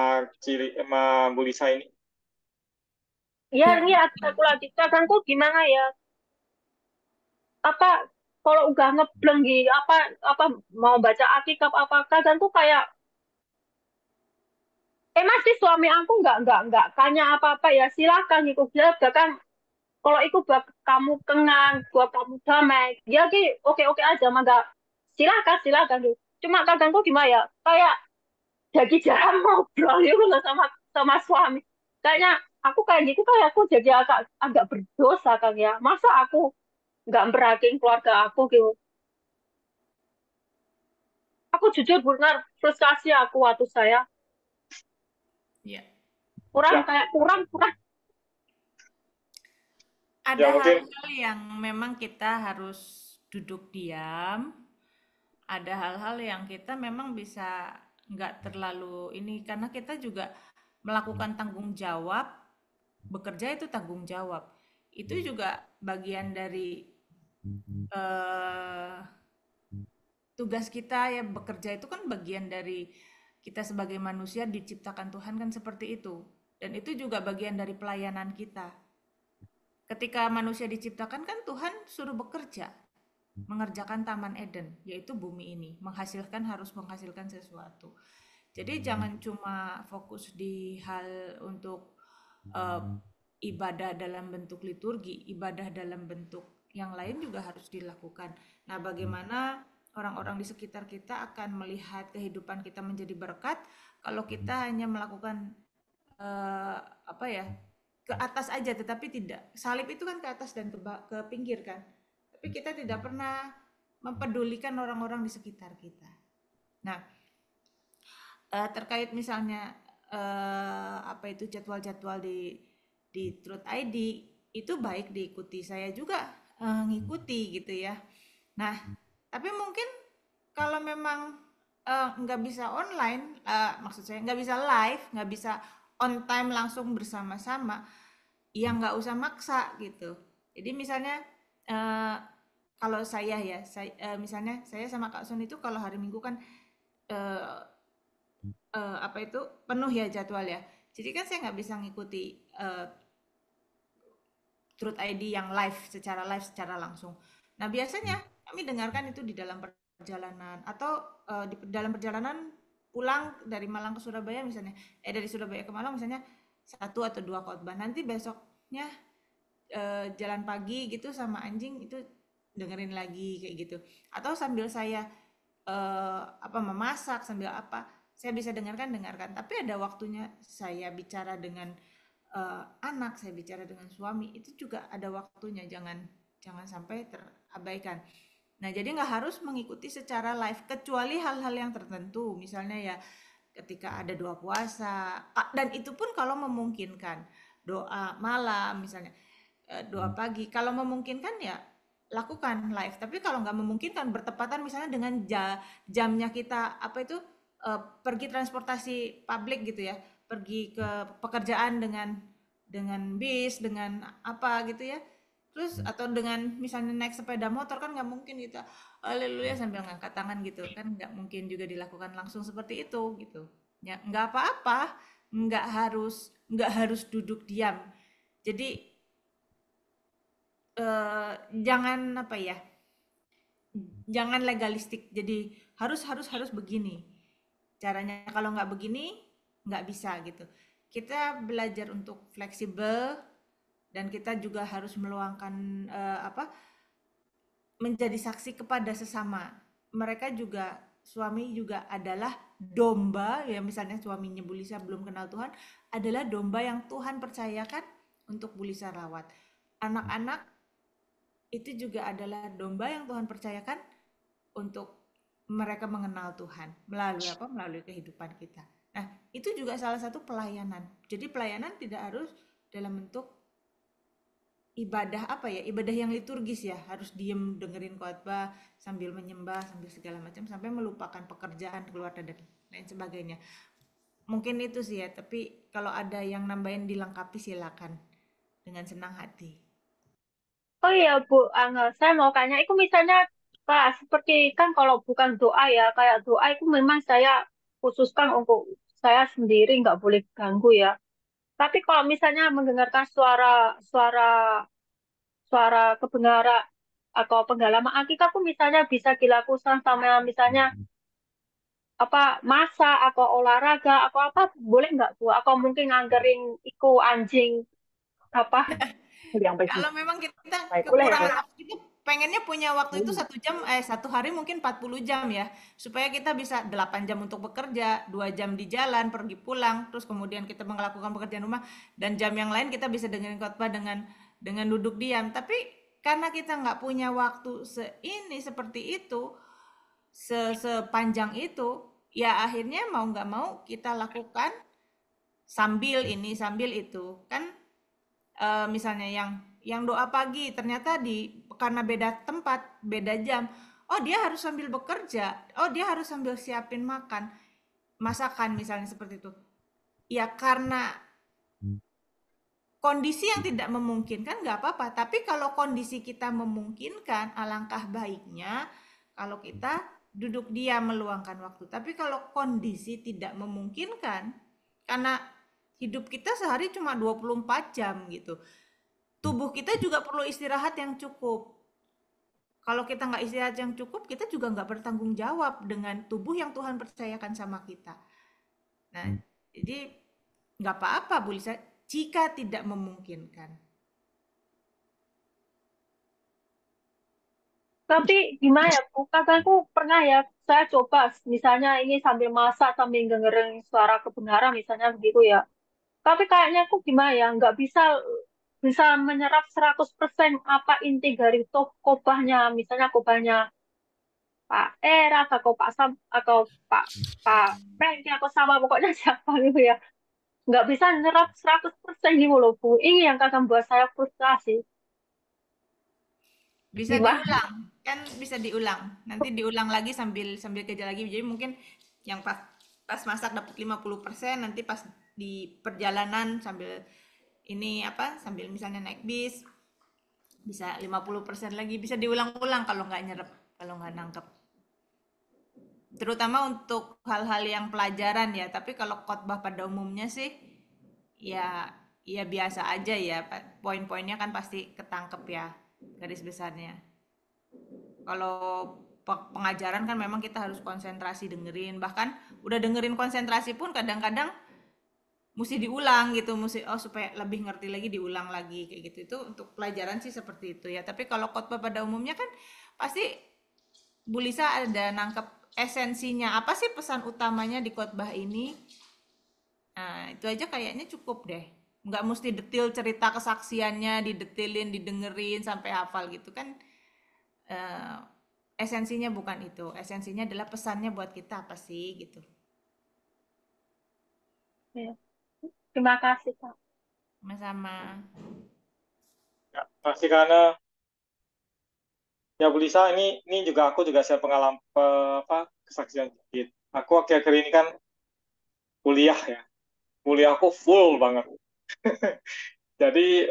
Bu Lisa ini. ya Ya, ini aku lagi kadangku gimana ya apa kalau udah ngebleng gitu apa mau baca Alkitab apa kadang tuh kayak masih suami aku nggak tanya apa-apa ya silakan gitu dia kan kalau itu buat kamu kenang buat kamu damai dia ki oke aja mah nggak silakan gitu cuma kadang tuh gimana ya kayak jadi jarang ngobrol gitu loh sama sama suami kayaknya aku kayak gitu kayak aku jadi agak agak berdosa kan ya masa aku nggak merhatiin keluarga aku gitu aku jujur benar frustasi aku waktu saya ya. kurang Ya, kayak kurang kurang Ada ya mungkin hal-hal yang memang kita harus duduk diam, ada hal-hal yang kita memang bisa nggak terlalu ini karena kita juga melakukan tanggung jawab, bekerja itu tanggung jawab. Itu juga bagian dari eh, tugas kita ya bekerja itu kan bagian dari kita sebagai manusia diciptakan Tuhan kan seperti itu. Dan itu juga bagian dari pelayanan kita. Ketika manusia diciptakan kan Tuhan suruh bekerja, mengerjakan Taman Eden, yaitu bumi ini, harus menghasilkan sesuatu. Jadi jangan cuma fokus di hal untuk eh, ibadah dalam bentuk liturgi, ibadah dalam bentuk yang lain juga harus dilakukan. Nah, bagaimana orang-orang di sekitar kita akan melihat kehidupan kita menjadi berkat kalau kita hanya melakukan apa ya ke atas aja tetapi tidak salib itu kan ke atas dan ke pinggir kan tapi kita tidak pernah mempedulikan orang-orang di sekitar kita. Nah terkait misalnya apa itu jadwal-jadwal di Truth ID itu baik diikuti saya juga ngikuti gitu ya. Nah tapi mungkin kalau memang nggak bisa online, maksud saya nggak bisa live, nggak bisa on time langsung bersama-sama, ya nggak usah maksa gitu. Jadi misalnya eh, kalau saya ya, misalnya saya sama Kak Sun itu kalau hari Minggu kan eh, apa itu penuh ya jadwal ya. Jadi kan saya nggak bisa ngikuti Truth ID yang live secara langsung. Nah biasanya kami dengarkan itu di dalam perjalanan atau dalam perjalanan pulang dari Malang ke Surabaya misalnya, dari Surabaya ke Malang misalnya 1 atau 2 khotbah. Nanti besoknya jalan pagi gitu sama anjing itu dengerin lagi kayak gitu. Atau sambil saya memasak sambil saya bisa dengarkan. Tapi ada waktunya saya bicara dengan anak, saya bicara dengan suami, itu juga ada waktunya, jangan sampai terabaikan. Nah, jadi nggak harus mengikuti secara live kecuali hal-hal yang tertentu, misalnya ya ketika ada doa puasa, dan itu pun kalau memungkinkan, doa malam misalnya, doa pagi, kalau memungkinkan ya lakukan live. Tapi kalau nggak memungkinkan bertepatan misalnya dengan jamnya kita pergi transportasi publik gitu ya, pergi ke pekerjaan dengan bis, dengan apa gitu ya. Terus atau dengan misalnya naik sepeda motor kan nggak mungkin kita haleluya sambil ngangkat tangan gitu kan, nggak mungkin juga dilakukan langsung seperti itu gitu. Ya nggak apa-apa, nggak harus duduk diam. Jadi jangan jangan legalistik. Jadi harus begini caranya. Kalau nggak begini nggak bisa gitu. Kita belajar untuk fleksibel dan kita juga harus meluangkan menjadi saksi kepada sesama. Mereka juga, suami juga adalah domba ya, misalnya suaminya Bu Lisa belum kenal Tuhan, adalah domba yang Tuhan percayakan untuk Bu Lisa rawat. Anak-anak itu juga adalah domba yang Tuhan percayakan untuk mereka mengenal Tuhan melalui melalui kehidupan kita. Nah, itu juga salah satu pelayanan. Jadi pelayanan tidak harus dalam bentuk ibadah ibadah yang liturgis ya, harus diem dengerin khotbah sambil menyembah sambil segala macam sampai melupakan pekerjaan, keluarga dan lain sebagainya. Mungkin itu sih ya, tapi kalau ada yang nambahin dilengkapi silakan dengan senang hati. Oh iya Bu Angel, saya mau tanya, itu misalnya Kak, seperti kan kalau bukan doa ya, kayak doa itu memang saya khususkan untuk saya sendiri, nggak boleh ganggu ya. Tapi kalau misalnya mendengarkan suara suara kebenaran atau penggalaman Alkitab pun misalnya bisa dilakukan sama misalnya masak atau olahraga atau apa boleh nggak Bu? Atau mungkin nganterin anjing apa yang begitu Kalau memang kita baik boleh ya? kekurangan waktu, itu pengennya punya waktu itu 1 jam, 1 hari mungkin 40 jam ya, supaya kita bisa 8 jam untuk bekerja, 2 jam di jalan, pergi pulang, terus kemudian kita melakukan pekerjaan rumah, dan jam yang lain kita bisa dengerin khotbah dengan duduk diam. Tapi karena kita nggak punya waktu seperti itu, sepanjang itu, ya akhirnya mau nggak mau kita lakukan sambil ini sambil itu kan. Misalnya yang doa pagi ternyata karena beda tempat, beda jam. Oh, dia harus sambil bekerja. Oh, dia harus sambil siapin masakan misalnya seperti itu. Ya karena kondisi yang tidak memungkinkan nggak apa-apa. Tapi kalau kondisi kita memungkinkan, alangkah baiknya kalau kita duduk diam meluangkan waktu. Tapi kalau kondisi tidak memungkinkan, karena hidup kita sehari cuma 24 jam gitu. Tubuh kita juga perlu istirahat yang cukup. Kalau kita nggak istirahat yang cukup, kita juga nggak bertanggung jawab dengan tubuh yang Tuhan percayakan sama kita. Nah, jadi nggak apa-apa Bu Lisa, jika tidak memungkinkan. Tapi gimana ya Bu? Kadang aku pernah ya saya coba misalnya ini sambil masak sambil dengerin suara kebenaran misalnya begitu ya. Tapi kayaknya aku gimana ya nggak bisa bisa menyerap 100% apa inti dari khotbahnya misalnya khotbahnya Pak Era atau Pak Sam atau Pak Pak Franky atau sama pokoknya siapa gitu ya. Nggak bisa nyerap 100% gitu loh Bu. Ini yang kadang buat saya frustasi. Bisa Gimana? diulang, kan bisa diulang. Nanti diulang lagi sambil kerja lagi. Jadi mungkin yang pas masak dapat 50%, nanti pas di perjalanan sambil sambil misalnya naik bis bisa 50% lagi, bisa diulang-ulang kalau nggak nyerap, kalau nggak nangkep. Terutama untuk hal-hal yang pelajaran ya, tapi kalau khotbah pada umumnya sih ya ya biasa aja ya, poin-poinnya kan pasti ketangkep ya garis besarnya. Kalau pengajaran kan memang kita harus konsentrasi dengerin, bahkan udah dengerin konsentrasi pun kadang-kadang mesti diulang gitu, supaya lebih ngerti lagi diulang lagi kayak gitu. Itu untuk pelajaran sih seperti itu ya. Tapi kalau khotbah pada umumnya kan pasti Bu Lisa ada nangkep esensinya, apa sih pesan utamanya di khotbah ini. Nah, itu aja kayaknya cukup deh. Nggak mesti detail cerita kesaksiannya, didetilin, didengerin sampai hafal gitu kan. Esensinya bukan itu. Esensinya adalah pesannya buat kita apa sih gitu. Ya. Terima kasih, Kak. Sama-sama. Ya, pasti karena ya Bu Lisa, ini juga aku juga saya pengalaman kesaksian sedikit. Aku akhir-akhir ini kan kuliah ya. Kuliahku full banget. Jadi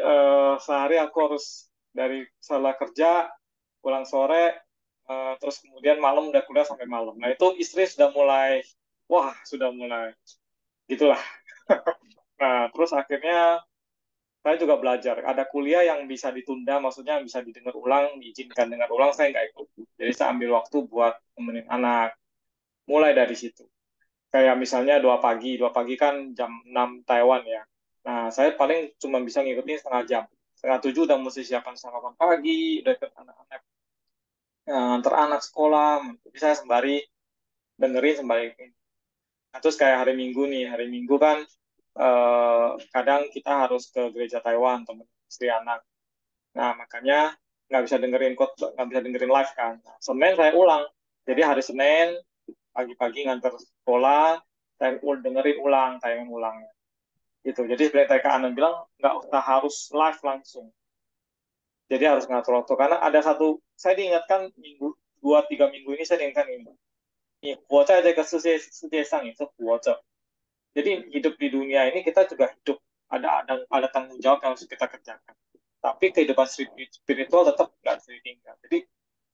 sehari aku harus dari salah kerja pulang sore, terus kemudian malam udah kuliah sampai malam. Nah itu istri sudah mulai, wah sudah mulai gitulah. Nah terus akhirnya saya juga belajar. Ada kuliah yang bisa ditunda, maksudnya bisa didengar ulang, diizinkan dengar ulang, saya nggak ikut. Jadi saya ambil waktu buat temenin anak. Mulai dari situ. Kayak misalnya 2 pagi kan jam 6 Taiwan ya. Nah, saya paling cuma bisa ngikutin setengah jam. Setengah 7 udah mesti siapkan sarapan pagi, udah ikut anak-anak, antar anak sekolah. Jadi saya sembari dengerin, sembari ini. Nah, terus kayak hari Minggu nih, hari Minggu kan kadang kita harus ke gereja Taiwan, temen istri anak. Nah, makanya nggak bisa dengerin live kan. Nah, Senin saya ulang. Jadi hari Senin pagi-pagi ngantar sekolah, saya dengerin ulang, tayangan ulangnya. Gitu. Jadi seperti Kak Anan bilang, nggak usah harus live langsung. Jadi harus ngatur waktu. Karena ada satu, saya diingatkan 2-3 minggu ini, saya diingatkan ini. Ini, 活在这个世界上也是活着. Jadi hidup di dunia ini kita juga hidup. Ada tanggung jawab yang harus kita kerjakan. Tapi kehidupan spiritual tetap nggak bisa ditinggal. Jadi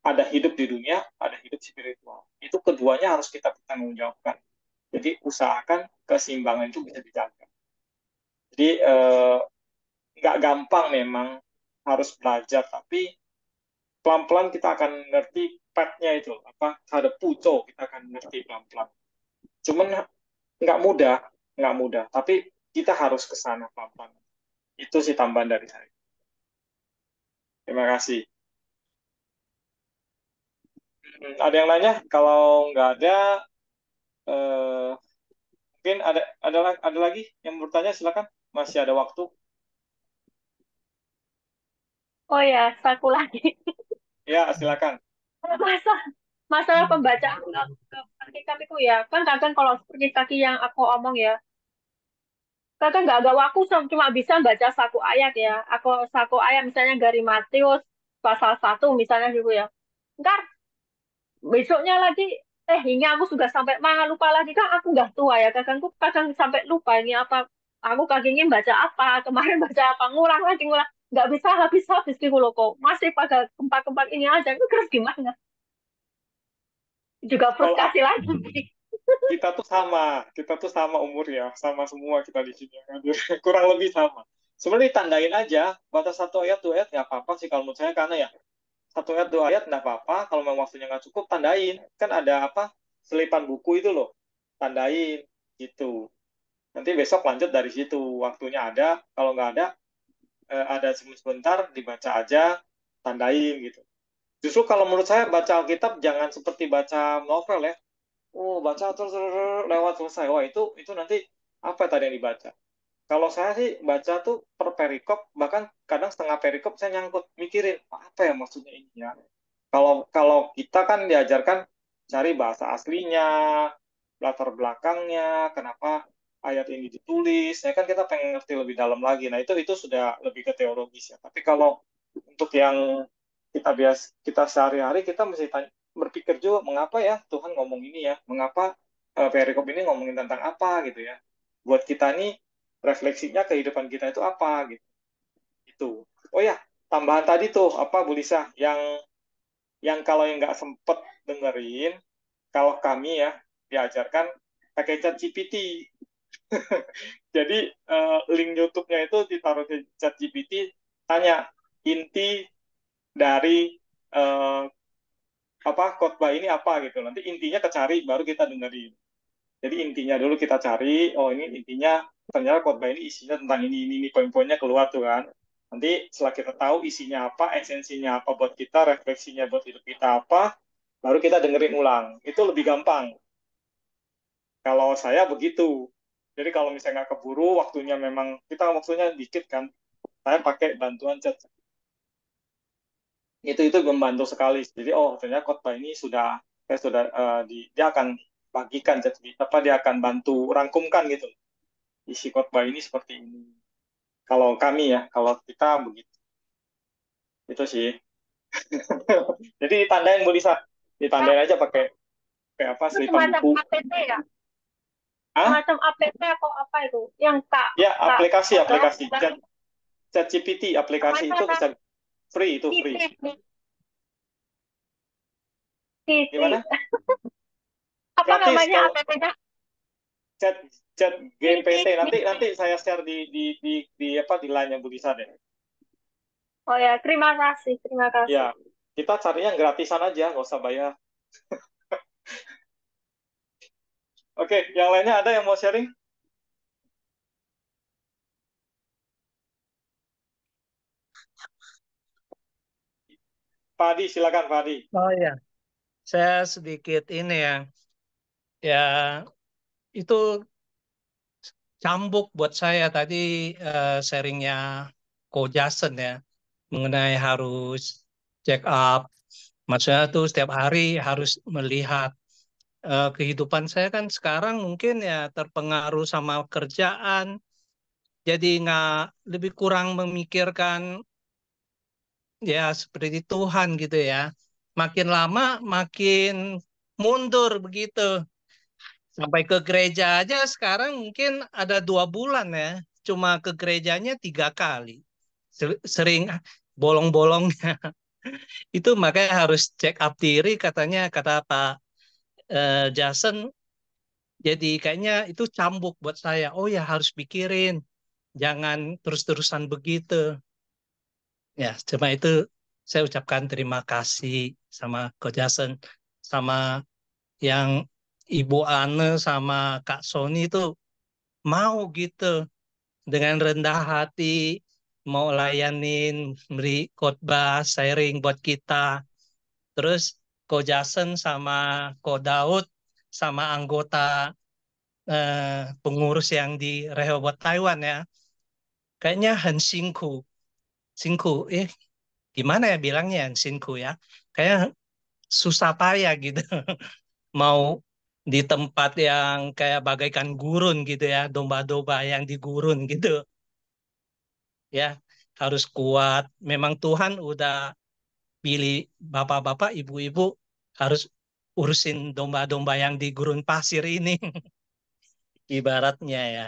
ada hidup di dunia, ada hidup spiritual. Itu keduanya harus kita bertanggung jawabkan. Jadi usahakan keseimbangan itu bisa dijaga. Jadi nggak gampang memang, harus belajar, tapi pelan-pelan kita akan ngerti petnya itu apa, ada puco kita akan ngerti pelan-pelan. Cuman nggak mudah, tapi kita harus ke sana pelan-pelan. Itu sih tambahan dari saya. Terima kasih. Ada yang nanya? Kalau nggak ada, eh, mungkin ada lagi yang bertanya, silakan. Masih ada waktu. Oh ya, aku lagi. Ya, silakan. Masa masalah pembacaan kaki kakiku ya, kan kadang kalau seperti tadi yang aku omong ya, kadang nggak waktu cuma bisa baca satu ayat ya. Aku satu ayat misalnya dari Matius pasal 1 misalnya gitu ya. Ntar besoknya lagi, ini aku sudah sampai mana lupa lagi kan aku udah tua ya. Kadang sampai lupa ini apa, aku kakinya baca apa, kemarin baca apa, ngulang lagi ngulang. Nggak bisa habis-habis gitu loh kok. Masih pada tempat-tempat ini aja, itu terus gimana? Juga Kalau frustasi lagi. kita tuh sama umur ya, sama semua kita di sini kan. Kurang lebih sama. Sebenarnya ditandain aja, batas 1 ayat 2 ayat nggak apa-apa sih kalau menurut saya, karena ya 1 ayat 2 ayat nggak apa-apa, kalau memang waktunya nggak cukup tandain, kan ada apa, selipan buku itu loh, tandain gitu. Nanti besok lanjut dari situ, waktunya ada, kalau nggak ada, ada sebentar dibaca aja, tandain gitu. Justru kalau menurut saya baca Alkitab jangan seperti baca novel ya. Oh, baca terus lewat selesai. Wah, itu nanti apa tadi yang dibaca? Kalau saya sih baca tuh per perikop, bahkan kadang setengah perikop saya nyangkut mikirin apa ya maksudnya ini ya. Kalau kalau kita kan diajarkan cari bahasa aslinya, latar belakangnya, kenapa ayat ini ditulis. Ya kan kita pengen ngerti lebih dalam lagi. Nah, itu sudah lebih ke teologis ya. Tapi kalau untuk yang kita sehari-hari, kita mesti berpikir juga, mengapa ya Tuhan ngomong ini ya? Mengapa perikop ini ngomongin tentang apa gitu ya. Buat kita nih refleksinya kehidupan kita itu apa gitu. Itu. Oh ya, tambahan tadi tuh apa Bu Lisa yang kalau yang nggak sempet dengerin, kalau kami ya diajarkan pakai chat GPT. Jadi link YouTube-nya itu ditaruh di chat GPT, tanya inti dari eh, apa khotbah ini apa gitu. Nanti intinya kecari baru kita dengerin. Jadi intinya dulu kita cari, oh ini intinya ternyata khotbah ini isinya tentang ini poin-poinnya keluar tuh kan. Nanti setelah kita tahu isinya apa, esensinya apa buat kita, refleksinya buat hidup kita apa, baru kita dengerin ulang. Itu lebih gampang. Kalau saya begitu. Jadi kalau misalnya nggak keburu, waktunya memang kita waktunya dikit kan, saya pakai bantuan chat. Itu membantu sekali. Jadi oh ternyata khotbah ini saya sudah dia akan bagikan jadi apa dia akan bantu rangkumkan gitu. Isi khotbah ini seperti ini. Kalau kami ya, kalau kita begitu. Itu sih. Jadi ditandain Bu Lisa. Kak, Ditandain aja pakai pakai apa itu selipan semacam buku. APP ya? Ah, Semacam APP atau apa itu? Yang Kak, ya Kak, aplikasi Kak Gauf aplikasi bilang chat chat GPT aplikasi itu semacam bisa free itu free. PT, Gimana? apa Gratis namanya kalau APP-nya? chat chat GPT nanti PT. nanti saya share di apa di line-nya Bu Lisa deh. Oh ya, terima kasih, terima kasih. Ya, kita carinya yang gratisan aja, nggak usah bayar. Oke, yang lainnya ada yang mau sharing? Pak Adi, silakan Pak Adi. Oh ya, saya sedikit ini ya itu cambuk buat saya tadi sharingnya Ko Jason ya mengenai harus check up. Maksudnya tuh setiap hari harus melihat kehidupan saya kan sekarang mungkin ya terpengaruh sama kerjaan, jadi nggak lebih kurang memikirkan ya seperti Tuhan gitu ya. Makin lama makin mundur begitu. Sampai ke gereja aja sekarang mungkin ada 2 bulan ya. Cuma ke gerejanya 3 kali. Sering bolong-bolong. Itu makanya harus check up diri katanya kata Pak Jason. Jadi kayaknya itu cambuk buat saya. Oh ya harus pikirin. Jangan terus-terusan begitu. Ya cuma itu saya ucapkan terima kasih sama Coach Jason. Sama yang Ibu Ane sama Kak Sony itu mau gitu dengan rendah hati mau layanin, beri khotbah, sharing buat kita. Terus Ko Jason sama Ko Daud sama anggota pengurus yang di Rehoboth Taiwan ya. Kayaknya Hensinku. Sinku, gimana ya bilangnya Hensinku ya. Kayak susah payah gitu. Mau di tempat yang kayak bagaikan gurun gitu ya, domba-domba yang di gurun gitu. Ya, harus kuat. Memang Tuhan udah pilih bapak-bapak, ibu-ibu harus urusin domba-domba yang di gurun pasir ini, ibaratnya ya.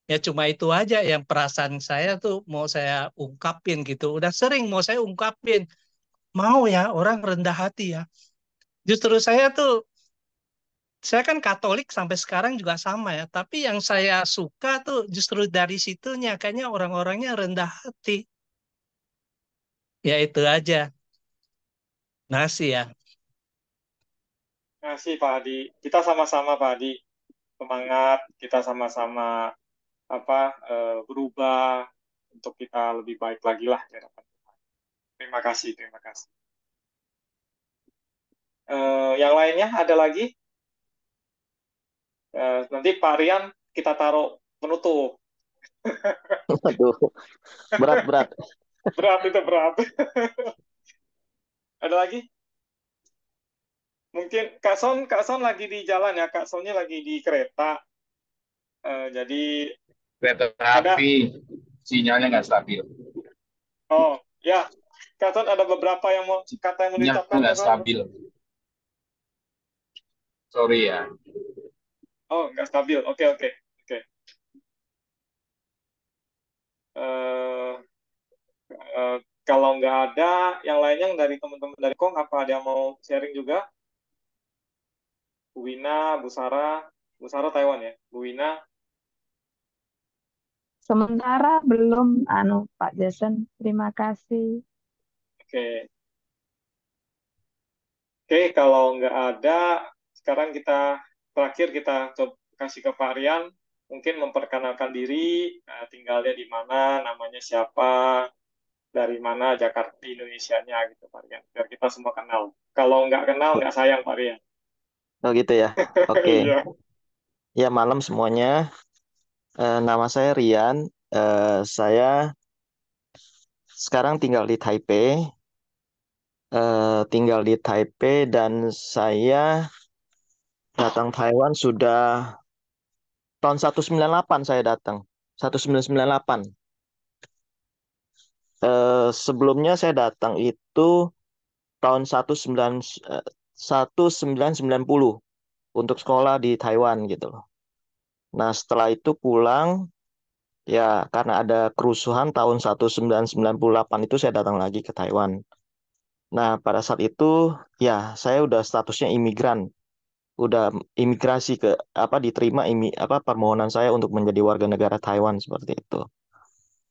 Ya cuma itu aja yang perasaan saya tuh mau saya ungkapin gitu. Udah sering mau saya ungkapin. Mau ya orang rendah hati ya. Justru saya kan Katolik sampai sekarang juga sama ya. Tapi yang saya suka tuh justru dari situnya. Kayaknya orang-orangnya rendah hati. Ya itu aja. Nasi ya. Terima kasih Pak Adi. Kita sama-sama Pak Adi. Semangat, kita sama-sama apa berubah untuk kita lebih baik lagi lah di hadapan Tuhan. Terima kasih, terima kasih. Yang lainnya ada lagi? Nanti Pak Rian kita taruh penutup. Aduh, berat-berat. Berat itu berat. Ada lagi? Mungkin Kak Son lagi di jalan ya, Kak Sonnya lagi di kereta. Jadi Kereta ada, api sinyalnya nggak stabil. oh ya, Kak Son ada beberapa yang mau kata yang mau Sinyal diucapkan Kak nggak Son. stabil. Sorry ya. Oh, nggak stabil. Oke, oke, oke. Eh, kalau nggak ada yang lainnya dari teman-teman dari Kong, apa ada yang mau sharing juga? Bu Wina, Bu Sarah Taiwan ya, Bu Wina. Sementara belum, Pak Jason. Terima kasih. Oke, oke. Kalau nggak ada, sekarang terakhir kita coba kasih ke Pak Rian, mungkin memperkenalkan diri, tinggalnya di mana, namanya siapa, dari mana Jakarta Indonesianya gitu Pak Rian, biar kita semua kenal. Kalau nggak kenal nggak sayang Pak Rian. Oh gitu ya. Oke. Iya. Ya malam semuanya. Nama saya Rian. Saya sekarang tinggal di Taipei. Tinggal di Taipei dan saya datang Taiwan sudah tahun 1998 saya datang. 1998. Sebelumnya saya datang itu tahun 1990 untuk sekolah di Taiwan gitu loh. Nah, setelah itu pulang ya karena ada kerusuhan tahun 1998 itu saya datang lagi ke Taiwan. Nah, pada saat itu ya saya udah statusnya imigran, udah imigrasi ke diterima permohonan saya untuk menjadi warga negara Taiwan seperti itu.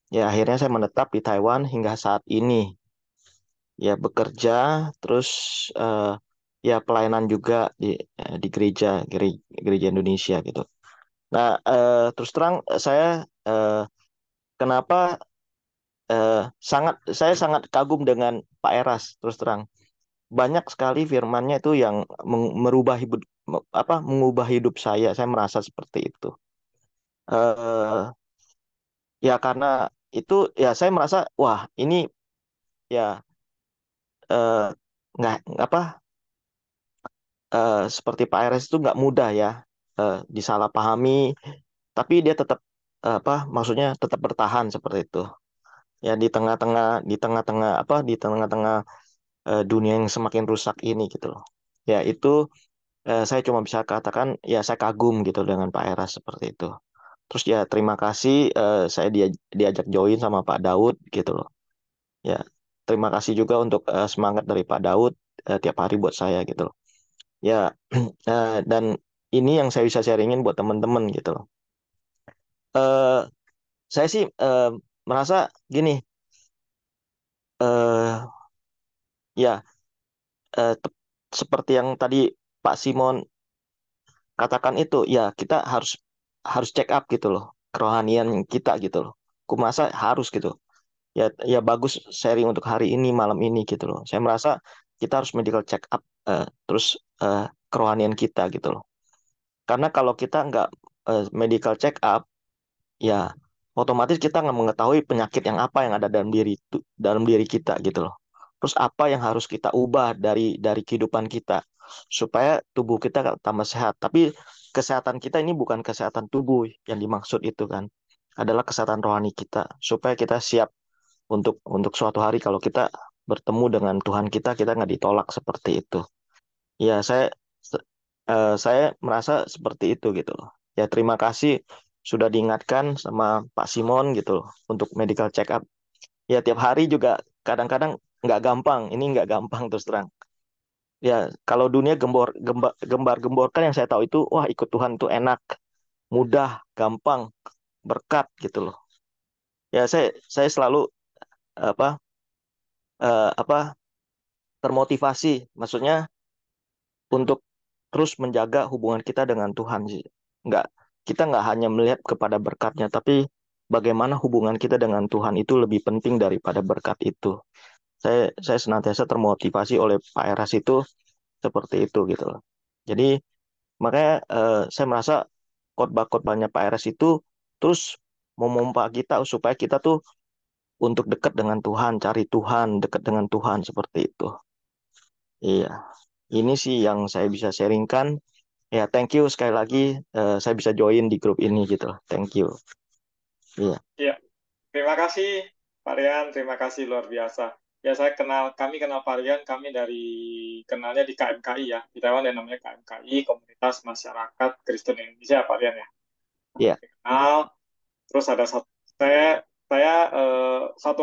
Ya akhirnya saya menetap di Taiwan hingga saat ini. Ya bekerja terus eh, ya pelayanan juga di gereja Indonesia gitu. Nah, terus terang saya eh, kenapa eh, saya sangat kagum dengan Pak Eras terus terang. Banyak sekali firman-Nya itu yang mengubah hidup saya. Saya merasa seperti itu. eh Ya karena itu ya saya merasa wah ini ya eh, nggak apa seperti Pak Eras itu nggak mudah ya disalahpahami, tapi dia tetap maksudnya tetap bertahan seperti itu. Ya di tengah-tengah dunia yang semakin rusak ini gitu loh. Ya itu saya cuma bisa katakan ya saya kagum gitu dengan Pak Eras seperti itu. Terus ya terima kasih saya diajak join sama Pak Daud gitu loh. Ya terima kasih juga untuk semangat dari Pak Daud tiap hari buat saya gitu loh. Ya dan ini yang saya bisa sharingin buat teman-teman gitu loh. Eh, saya sih merasa gini, eh ya seperti yang tadi Pak Simon katakan itu, ya kita harus harus check up gitu loh, kerohanian kita gitu loh. Aku merasa harus gitu. Ya ya bagus sharing untuk hari ini malam ini gitu loh. Saya merasa kita harus medical check up terus kerohanian kita gitu loh. Karena kalau kita nggak medical check up, ya otomatis kita nggak mengetahui penyakit yang apa yang ada dalam diri kita gitu loh. Terus apa yang harus kita ubah dari kehidupan kita supaya tubuh kita tambah sehat. Tapi kesehatan kita ini bukan kesehatan tubuh yang dimaksud itu kan, adalah kesehatan rohani kita supaya kita siap untuk suatu hari kalau kita bertemu dengan Tuhan kita nggak ditolak seperti itu. Ya saya merasa seperti itu gitu loh. Ya terima kasih sudah diingatkan sama Pak Simon gitu loh untuk medical check up. Ya tiap hari juga kadang-kadang nggak gampang. Ini nggak gampang terus terang. Ya kalau dunia gembar-gemborkan yang saya tahu itu wah ikut Tuhan itu enak, mudah, gampang, berkat gitu loh. Ya saya selalu apa apa termotivasi, maksudnya untuk terus menjaga hubungan kita dengan Tuhan sih. Nggak, kita nggak hanya melihat kepada berkatnya, tapi bagaimana hubungan kita dengan Tuhan itu lebih penting daripada berkat itu. Saya senantiasa termotivasi oleh Pak Eras itu seperti itu gitu loh. Jadi makanya saya merasa khotbah-khotbahnya Pak Eras itu terus memompa kita supaya kita tuh untuk dekat dengan Tuhan, cari Tuhan, dekat dengan Tuhan seperti itu. Iya, ini sih yang saya bisa sharingkan. Ya, thank you sekali lagi saya bisa join di grup ini gitu. Thank you. Iya. Iya. Terima kasih Pak Rian, terima kasih luar biasa. ya kami kenal Varian, kami kenalnya di KMKI ya, di Taiwan yang namanya KMKI, Komunitas Masyarakat Kristen Indonesia, Varian ya. Iya. Kenal, terus ada satu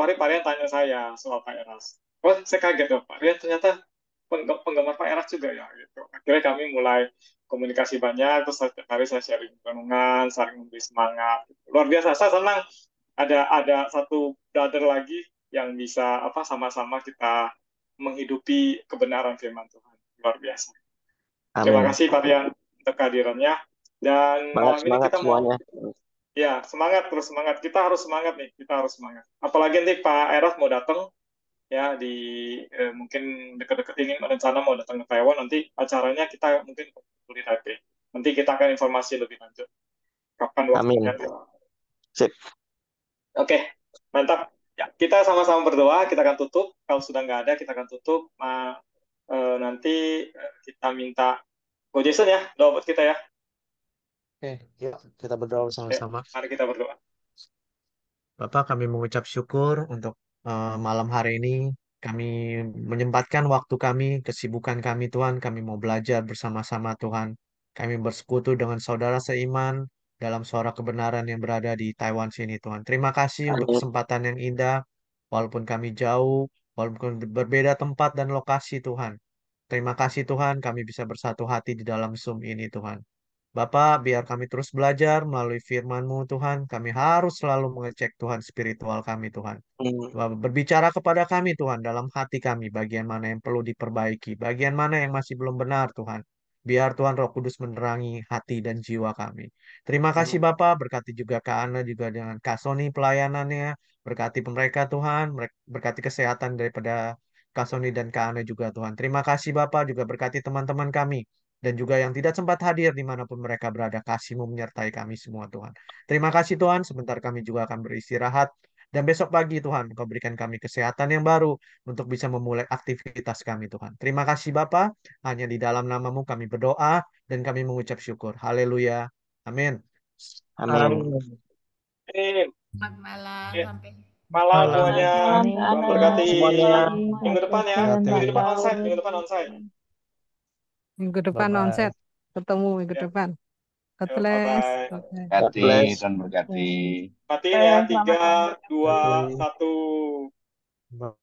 hari Varian tanya saya soal Pak Eras. Oh, saya kaget dong, Varian ternyata penggemar Pak Eras juga ya, gitu. Akhirnya kami mulai komunikasi banyak, terus setiap hari saya sharing renungan, saling memberi semangat. Gitu. Luar biasa, saya senang ada satu brother lagi yang bisa sama-sama kita menghidupi kebenaran firman Tuhan. Luar biasa. Terima Amin. kasih Pak Rian untuk kehadirannya. Dan Semangat, malam ini semangat kita mau semuanya. semangat, terus semangat. Kita harus semangat nih, kita harus semangat. Apalagi nanti Pak Eras mau datang ya mungkin dekat-dekat ini rencana mau datang ke Taiwan, nanti acaranya kita mungkin di Taipei. Nanti kita akan informasi lebih lanjut kapan waktunya. Amin. Sip. Oke, mantap. Ya, kita sama-sama berdoa, kita akan tutup. Kalau sudah nggak ada, kita akan tutup. Nanti kita minta Go Jason ya, doa buat kita ya. Oke, yuk kita berdoa Oke, sama-sama. mari kita berdoa. Bapak, kami mengucap syukur untuk malam hari ini. Kami menyempatkan waktu kami, kesibukan kami, Tuhan. Kami mau belajar bersama-sama, Tuhan. Kami bersekutu dengan saudara seiman dalam suara kebenaran yang berada di Taiwan sini, Tuhan. Terima kasih untuk Amin. kesempatan yang indah, walaupun kami jauh, walaupun berbeda tempat dan lokasi, Tuhan. Terima kasih, Tuhan, kami bisa bersatu hati di dalam Zoom ini, Tuhan. Bapak, biar kami terus belajar melalui firman-Mu, Tuhan. Kami harus selalu mengecek Tuhan spiritual kami, Tuhan. Berbicara kepada kami, Tuhan, dalam hati kami, bagian mana yang perlu diperbaiki, bagian mana yang masih belum benar, Tuhan. Biar Tuhan Roh Kudus menerangi hati dan jiwa kami. Terima kasih, Bapak. Berkati juga Kak Ana, juga dengan Kak Sony pelayanannya. Berkati mereka, Tuhan. Berkati kesehatan daripada Kak Sony dan Kak Ana juga, Tuhan. Terima kasih, Bapak. Juga berkati teman-teman kami dan juga yang tidak sempat hadir dimanapun mereka berada. Kasih-Mu menyertai kami semua, Tuhan. Terima kasih, Tuhan. Sebentar kami juga akan beristirahat. Dan besok pagi, Tuhan, Engkau berikan kami kesehatan yang baru untuk bisa memulai aktivitas kami, Tuhan. Terima kasih, Bapa. Hanya di dalam nama-Mu kami berdoa dan kami mengucap syukur. Haleluya. Amin. Amin. Selamat malam, Ya, sampai malam Malam. semuanya. Malam, Tuhan Ana. berkati. Semuanya. Minggu depan ya. Jason, Minggu Pak depan Daud. onsite. Minggu depan onsite. Minggu depan Bye-bye. onset. Ketemu minggu Ya. depan. God Yo, bless. bye-bye. God bless. God Berkati bless. dan berkati. Matiin ya. Selamat 3, malam. 2, Berkati. 1. Bye.